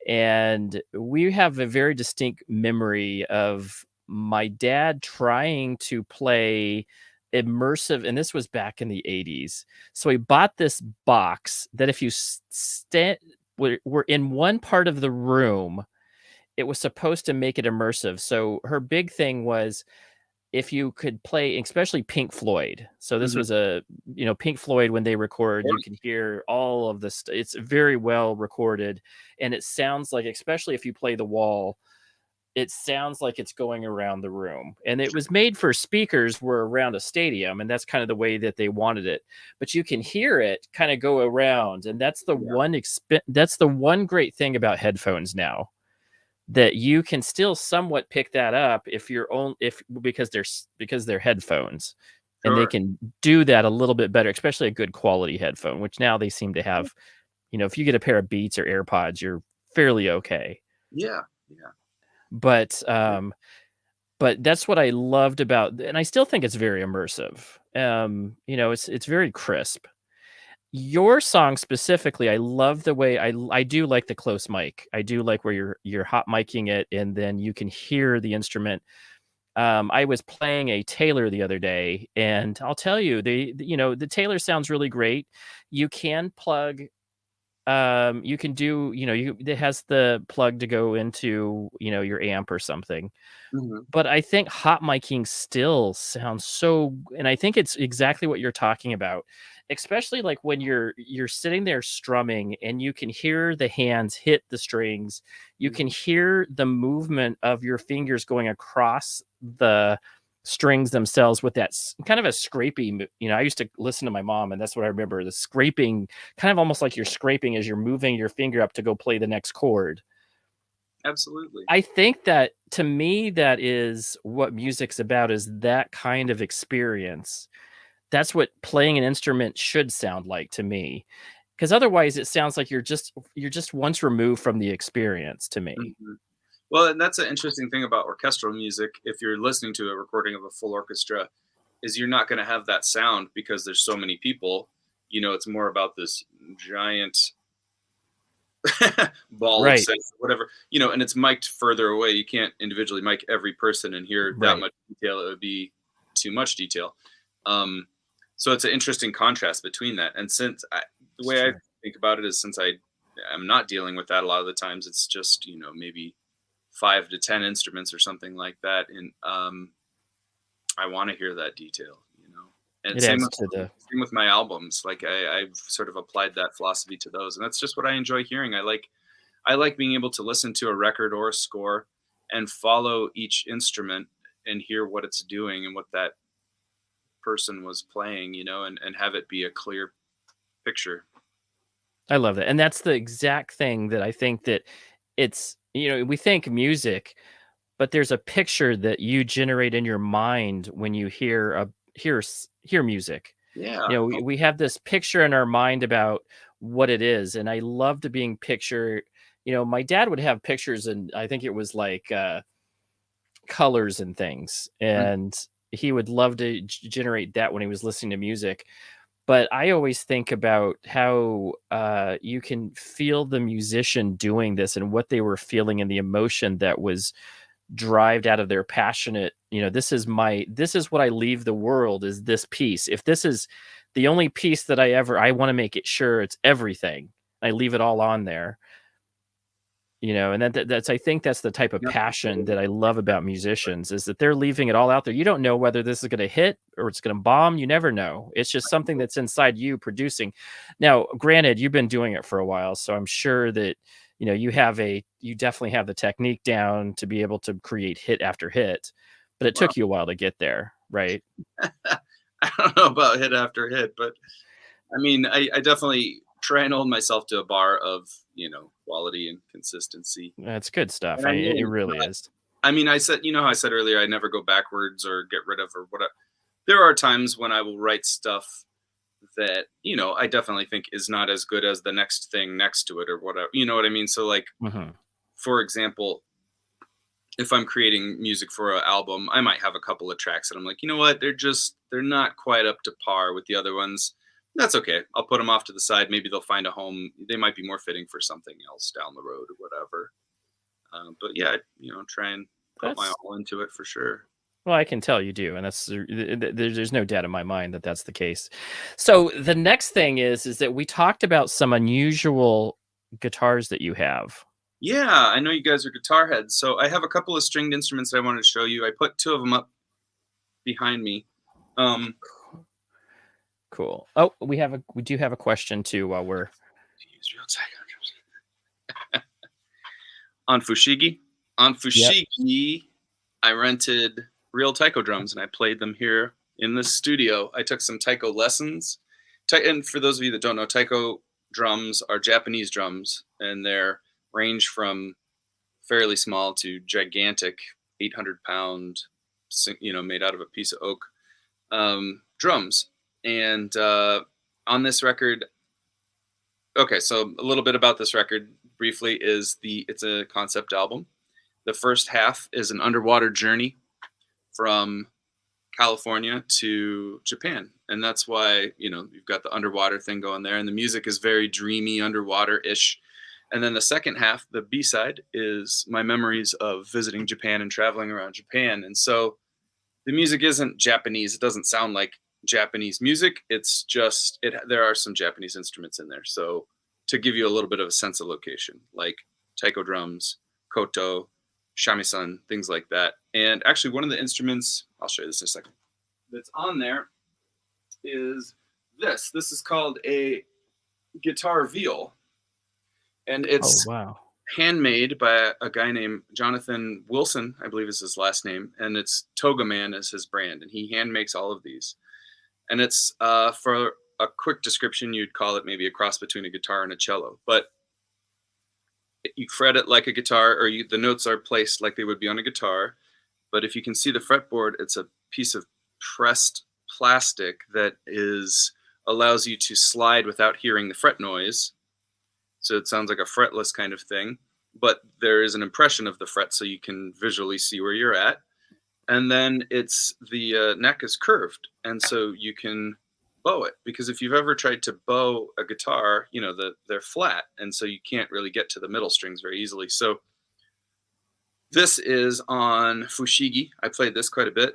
and we have a very distinct memory of my dad trying to play immersive, and this was back in the 80s. So he bought this box that if you were in one part of the room, it was supposed to make it immersive. So her big thing was if you could play, especially Pink Floyd. So this was Pink Floyd, when they record, you can hear all of this. It's very well recorded, and it sounds like, especially if you play The Wall, it sounds like it's going around the room. And it was made for speakers were around a stadium, and that's kind of the way that they wanted it. But you can hear it kind of go around, and that's the one great thing about headphones now, that you can still somewhat pick that up because they're headphones. Sure. And they can do that a little bit better, especially a good quality headphone, which now they seem to have. You know, if you get a pair of Beats or AirPods, you're fairly okay. Yeah. But that's what I loved about, and I still think it's very immersive. You know, it's very crisp. Your song specifically, I love the way I do like the close mic. I do like where you're hot micing it, and then you can hear the instrument. I was playing a Taylor the other day, and I'll tell you, the Taylor sounds really great. You can plug. You can do, it has the plug to go into, your amp or something. Mm-hmm. But I think hot miking still sounds so, and I think it's exactly what you're talking about, especially like when you're sitting there strumming and you can hear the hands hit the strings. You can hear the movement of your fingers going across the strings themselves with that kind of a scraping, I used to listen to my mom, and that's what I remember, the scraping, kind of almost like you're scraping as you're moving your finger up to go play the next chord. Absolutely. I think that, to me, that is what music's about, is that kind of experience. That's what playing an instrument should sound like to me, because otherwise it sounds like you're just once removed from the experience to me. Mm-hmm. Well, and that's an interesting thing about orchestral music. If you're listening to a recording of a full orchestra, is you're not going to have that sound because there's so many people. you know, it's more about this giant ball of Right. sound, whatever, you know, and it's mic'd further away. You can't individually mic every person and hear that Right. much detail. It would be too much detail. So it's an interesting contrast between that. And the way I Sure. think about it is, since I am not dealing with that a lot of the times, it's just, you know, maybe 5 to 10 instruments or something like that. And I want to hear that detail, you know. And It adds to the same with my albums. Like I've sort of applied that philosophy to those, and that's just what I enjoy hearing. I like being able to listen to a record or a score and follow each instrument and hear what it's doing and what that person was playing, you know, and have it be a clear picture. I love that. And that's the exact thing that I think that it's, we think music, but there's a picture that you generate in your mind when you hear music. Yeah. We have this picture in our mind about what it is, and I love to being picture. My dad would have pictures, and I think it was like colors and things, Mhm. and he would love to generate that when he was listening to music. But I always think about how you can feel the musician doing this and what they were feeling and the emotion that was derived out of their passionate, this is what I leave the world, is this piece. If this is the only piece that I want to make it sure it's everything. I leave it all on there. And that's I think that's the type of Yeah. passion that I love about musicians, is that they're leaving it all out there. You don't know whether this is going to hit or it's going to bomb. You never know. It's just something that's inside you producing. Now, granted, you've been doing it for a while, so I'm sure that you definitely have the technique down to be able to create hit after hit, but it Wow. took you a while to get there, right? I don't know about hit after hit, but I mean, I definitely try and hold myself to a bar of, you know, quality and consistency. That's good stuff. And I It mean, really is. I mean, I said, you know how I said earlier, I never go backwards or get rid of or whatever. There are times when I will write stuff that, you know, I definitely think is not as good as the next thing next to it or whatever. You know what I mean? So, like, Mhm. for example, if I'm creating music for an album, I might have a couple of tracks that I'm like, you know what, they're not quite up to par with the other ones. That's okay. I'll put them off to the side. Maybe they'll find a home. They might be more fitting for something else down the road or whatever. But yeah, you know, try and put my That's all into it for sure. Well, I can tell you do, and there's no doubt in my mind that that's the case. So the next thing is that we talked about some unusual guitars that you have. Yeah, I know you guys are guitar heads, so I have a couple of stringed instruments that I wanted to show you. I put 2 of them up behind me. Cool. Oh, we do have a question too while we're Use real taiko drums. On Fushigi. On Fushigi, I rented real taiko drums and I played them here in the studio. I took some taiko lessons. And for those of you that don't know, taiko drums are Japanese drums, and they're range from fairly small to gigantic, 800-pound, you know, made out of a piece of oak drums. And on this record, okay, so a little bit about this record briefly is it's a concept album. The first half is an underwater journey from California to Japan. And that's why, you know, you've got the underwater thing going there. And the music is very dreamy, underwater-ish. And then the second half, the B-side, is my memories of visiting Japan and traveling around Japan. And so the music isn't Japanese. It doesn't sound like Japanese music. It's just, there are some Japanese instruments in there. So to give you a little bit of a sense of location, like taiko drums, koto, shamisen, things like that. And actually one of the instruments, I'll show you this in a second, that's on there is this. This is called a guitar viol. And it's wow. handmade by a guy named Jonathan Wilson, I believe is his last name. And it's Toga Man is his brand. And he hand makes all of these. And it's, for a quick description, you'd call it maybe a cross between a guitar and a cello. But you fret it like a guitar, or the notes are placed like they would be on a guitar. But if you can see the fretboard, it's a piece of pressed plastic that allows you to slide without hearing the fret noise. So it sounds like a fretless kind of thing, but there is an impression of the fret so you can visually see where you're at. And then the neck is curved. And so you can bow it, because if you've ever tried to bow a guitar, you know, they're flat, and so you can't really get to the middle strings very easily. So this is on Fushigi. I played this quite a bit.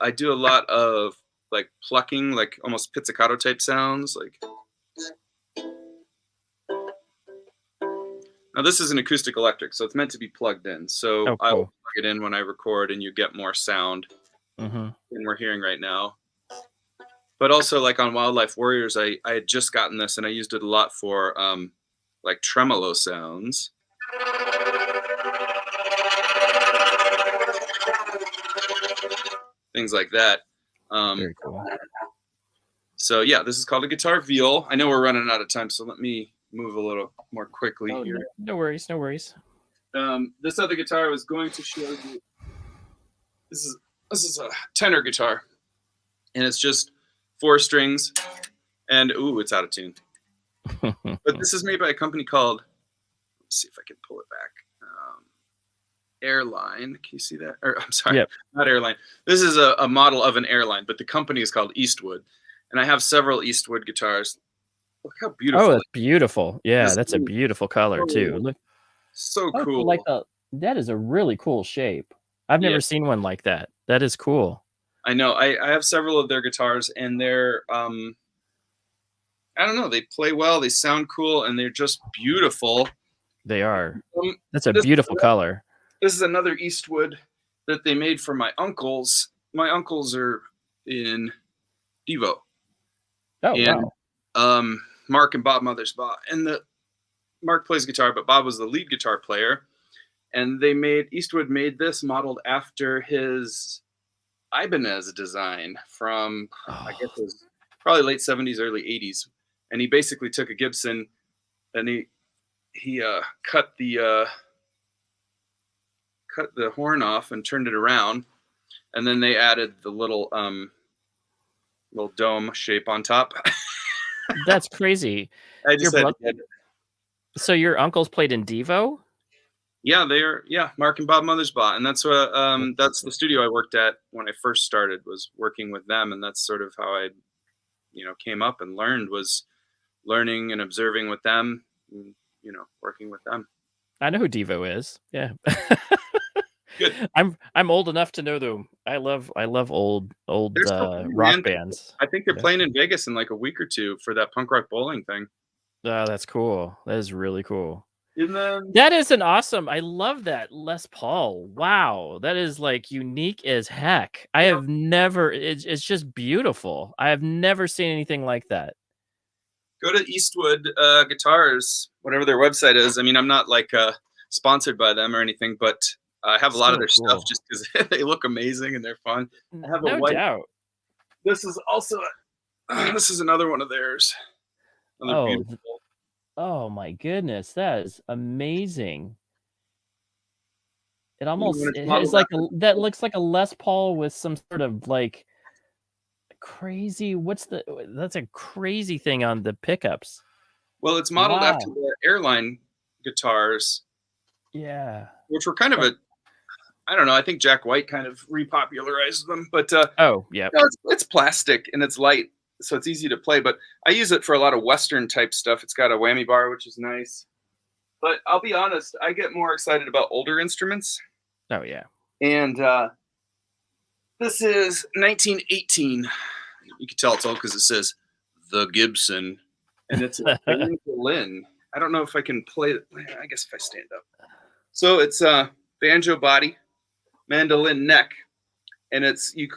I do a lot of like plucking, like almost pizzicato type sounds. Like, now this is an acoustic electric, so it's meant to be plugged in. So Oh, I will cool. plug it in when I record, and you get more sound than we're hearing right now. But also, like on Wildlife Warriors, I had just gotten this, and I used it a lot for like tremolo sounds. Things like that. Very cool. So yeah, this is called a guitar viol. I know we're running out of time, so let me move a little more quickly here. No worries, no worries. This other guitar I was going to show you. This is a tenor guitar, and it's just 4 strings, and ooh, it's out of tune. But this is made by a company called, let's see if I can pull it back. Airline. Can you see that? Or I'm sorry, not Airline. This is a model of an Airline, but the company is called Eastwood. And I have several Eastwood guitars. Look how beautiful. Oh, that's beautiful. Yeah, that's a beautiful color too. Look, so cool. Like that is a really cool shape. I've never seen one like that. That is cool. I know. I have several of their guitars, and they're I don't know, they play well, they sound cool, and they're just beautiful. They are. That's a beautiful color. This is another Eastwood that they made for my uncles. My uncles are in Devo. Oh, and, wow. Mark and Bob Mothersbaugh. And Mark plays guitar, but Bob was the lead guitar player. And Eastwood made this modeled after his Ibanez design from, I guess it was probably late 70s, early 80s. And he basically took a Gibson and he cut the horn off and turned it around, and then they added the little dome shape on top. That's crazy. I just So your uncles played in Devo? Yeah, Mark and Bob Mothersbaugh, and that's what that's the studio I worked at when I first started, was working with them, and that's sort of how I, came up and was learning and observing with them, and, working with them. I know who Devo is. Yeah. Good. I'm old enough to know them. I love old rock bands. I think they're playing in Vegas in like a week or two for that punk rock bowling thing. Oh, that's cool. That is really cool. And then, that is an awesome. I love that Les Paul. Wow, that is like unique as heck. I have never. It's just beautiful. I have never seen anything like that. Go to Eastwood Guitars, whatever their website is. I mean, I'm not like sponsored by them or anything, but I have a lot of their stuff just because they look amazing and they're fun. I have no doubt. This is also this is another one of theirs. Oh my goodness, that is amazing. It almost is like that looks like a Les Paul with some sort of like crazy. That's a crazy thing on the pickups. Well, it's modeled after the Airline guitars. Yeah. Which were kind of I don't know. I think Jack White kind of repopularized them, but it's plastic and it's light, so it's easy to play. But I use it for a lot of Western type stuff. It's got a whammy bar, which is nice. But I'll be honest, I get more excited about older instruments. Oh yeah. And this is 1918. You can tell it's old because it says the Gibson, and it's a mandolin. I don't know if I can play it. I guess if I stand up. So it's a banjo body, mandolin neck, and you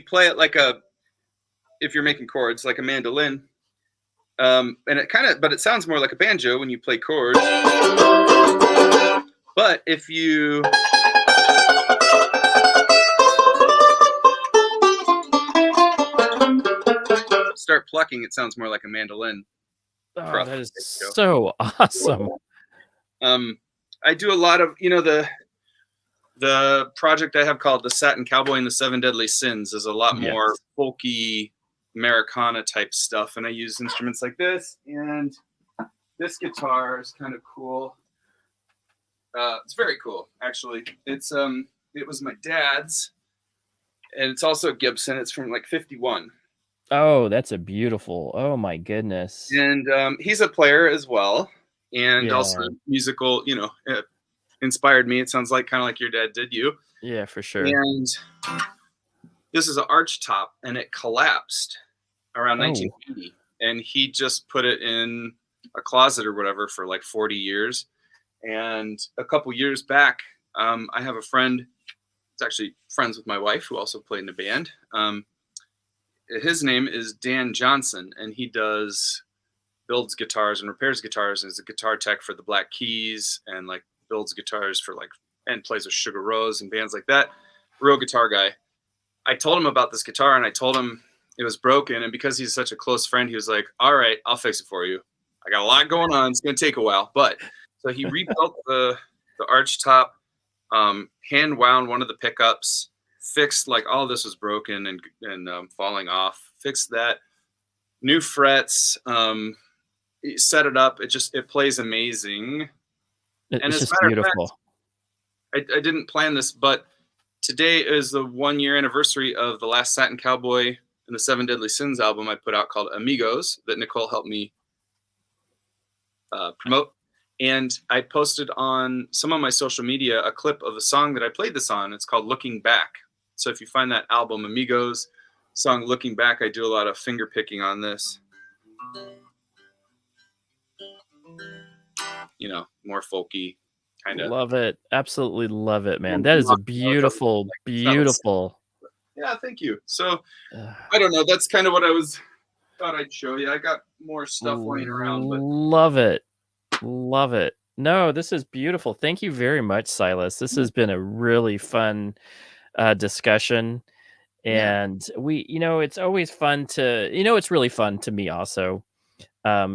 play it like if you're making chords, like a mandolin, and but it sounds more like a banjo when you play chords. But if you start plucking, it sounds more like a mandolin. Oh, that is so awesome. I do a lot of, the project I have called the Satin Cowboy and the 7 Deadly Sins is a lot more folky Americana type stuff. And I use instruments like this, and this guitar is kind of cool. It's very cool, actually. It's It was my dad's, and it's also a Gibson. It's from like 51. Oh, that's a beautiful. Oh my goodness. And he's a player as well, and Yeah. also musical. You know, it inspired me. It sounds like kind of like your dad did you. Yeah, for sure. And this is an arch top, and it collapsed around 1980, and he just put it in a closet or whatever for like 40 years. And a couple years back, I have a friend. It's actually friends with my wife who also played in a band. His name is Dan Johnson, and he builds guitars and repairs guitars, and is a guitar tech for the Black Keys, and like builds guitars for like, and plays with Sugar Rose and bands like that. Real guitar guy. I told him about this guitar, and I told him it was broken, and because he's such a close friend, he was like, all right, I'll fix it for you. I got a lot going on. It's going to take a while. But so he rebuilt the arch top, hand wound one of the pickups, fixed like all of this was broken and falling off, fixed that, new frets, set it up. It plays amazing. It's just beautiful. I didn't plan this, but today is the 1 year anniversary of the last Satin Cowboy and the Seven Deadly Sins album I put out called Amigos that Nicole helped me promote. And I posted on some of my social media a clip of a song that I played this on. It's called Looking Back. So if you find that album, Amigos, song Looking Back, I do a lot of finger picking on this. You know, more folky kind of. Love it. Absolutely love it, man. That is a beautiful, beautiful. Yeah, thank you. So I don't know. That's kind of what I thought I'd show you. I got more stuff laying around. But love it. Love it. No, this is beautiful. Thank you very much, Silas. This has been a really fun discussion. And it's always fun to, it's really fun to me also.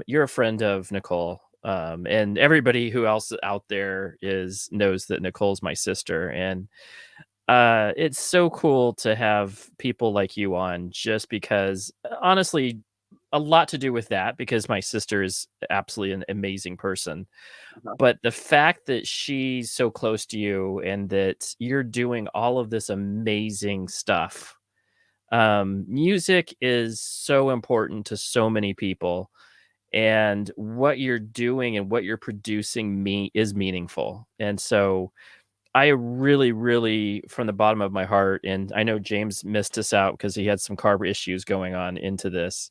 You're a friend of Nicole. And everybody who else out there knows that Nicole's my sister. And it's so cool to have people like you on, just because honestly, a lot to do with that, because my sister is absolutely an amazing person. But the fact that she's so close to you and that you're doing all of this amazing stuff. Music is so important to so many people, and what you're doing and what you're producing is meaningful. And so I really, really, from the bottom of my heart, and I know James missed us out because he had some car issues going on into this,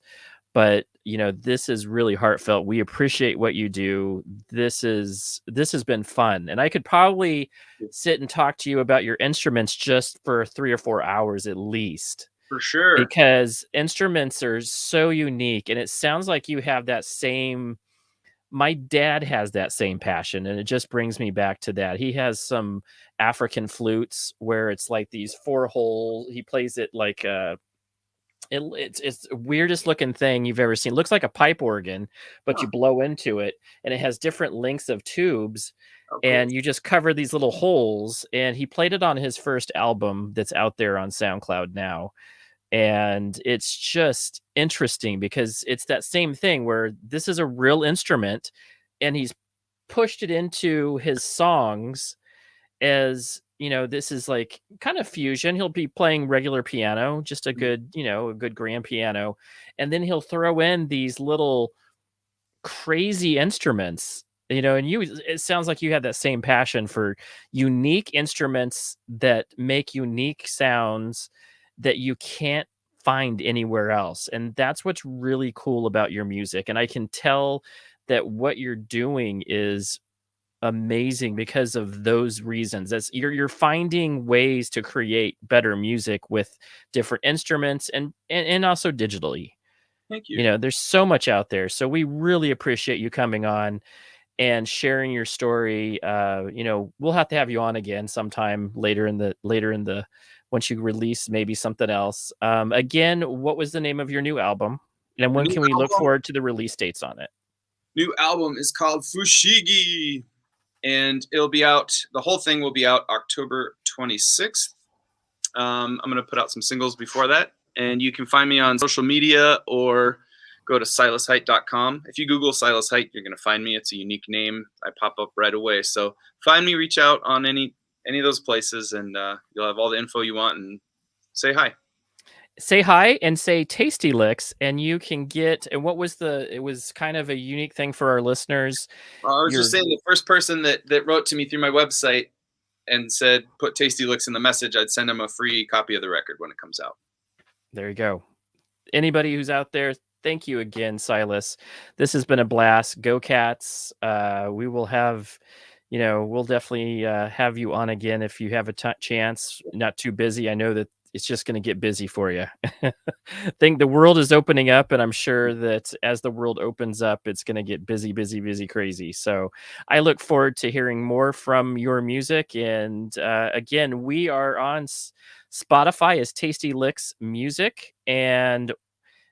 but this is really heartfelt. We appreciate what you do. This has been fun, and I could probably sit and talk to you about your instruments just for 3 or 4 hours at least. For sure. Because instruments are so unique, and it sounds like you have that same. My dad has that same passion, and it just brings me back to that. He has some African flutes where it's like these 4 holes. He plays it like it's the weirdest looking thing you've ever seen. Looks like a pipe organ, but you blow into it, and it has different lengths of tubes. And you just cover these little holes. And he played it on his first album that's out there on SoundCloud now. And it's just interesting because it's that same thing where this is a real instrument, and he's pushed it into his songs as, this is like kind of fusion. He'll be playing regular piano, just a good, a good grand piano. And then he'll throw in these little crazy instruments, and it sounds like you have that same passion for unique instruments that make unique sounds that you can't find anywhere else. And that's what's really cool about your music. And I can tell that what you're doing is amazing because of those reasons. That's you're finding ways to create better music with different instruments and also digitally. Thank you. There's so much out there. So we really appreciate you coming on and sharing your story. We'll have to have you on again sometime later in the once you release maybe something else. Again, what was the name of your new album? And when can we look forward to the release dates on it? New album is called Fushigi, and it'll be out. The whole thing will be out October 26th. I'm going to put out some singles before that, and you can find me on social media or go to silashite.com. If you Google Silas Hite, you're going to find me. It's a unique name. I pop up right away. So find me, reach out on any any of those places, and you'll have all the info you want. And say hi. Say hi and say Tasty Licks, and you can get. And what was it was kind of a unique thing for our listeners. I was just saying, the first person that wrote to me through my website and said put Tasty Licks in the message, I'd send them a free copy of the record when it comes out. There you go. Anybody who's out there, thank you again, Silas. This has been a blast. Go Cats. We will have, we'll definitely have you on again if you have a chance. Not too busy. I know that it's just going to get busy for you. Think the world is opening up, and I'm sure that as the world opens up, it's going to get busy, crazy. So I look forward to hearing more from your music. And again, we are on Spotify as Tasty Licks Music, and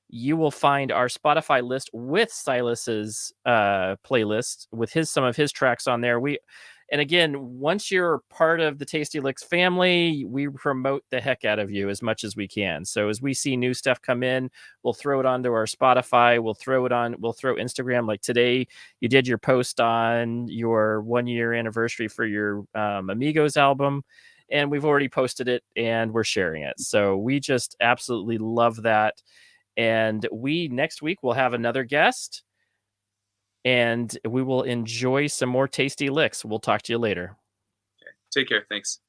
you will find our Spotify list with Silas's playlist with some of his tracks on there. And again, once you're part of the Tasty Licks family, we promote the heck out of you as much as we can. So as we see new stuff come in, we'll throw it onto our Spotify. We'll throw Instagram. Like today, you did your post on your 1-year anniversary for your Amigos album, and we've already posted it and we're sharing it. So we just absolutely love that. And next week we'll have another guest, and we will enjoy some more Tasty Licks. We'll talk to you later. Okay. Take care. Thanks.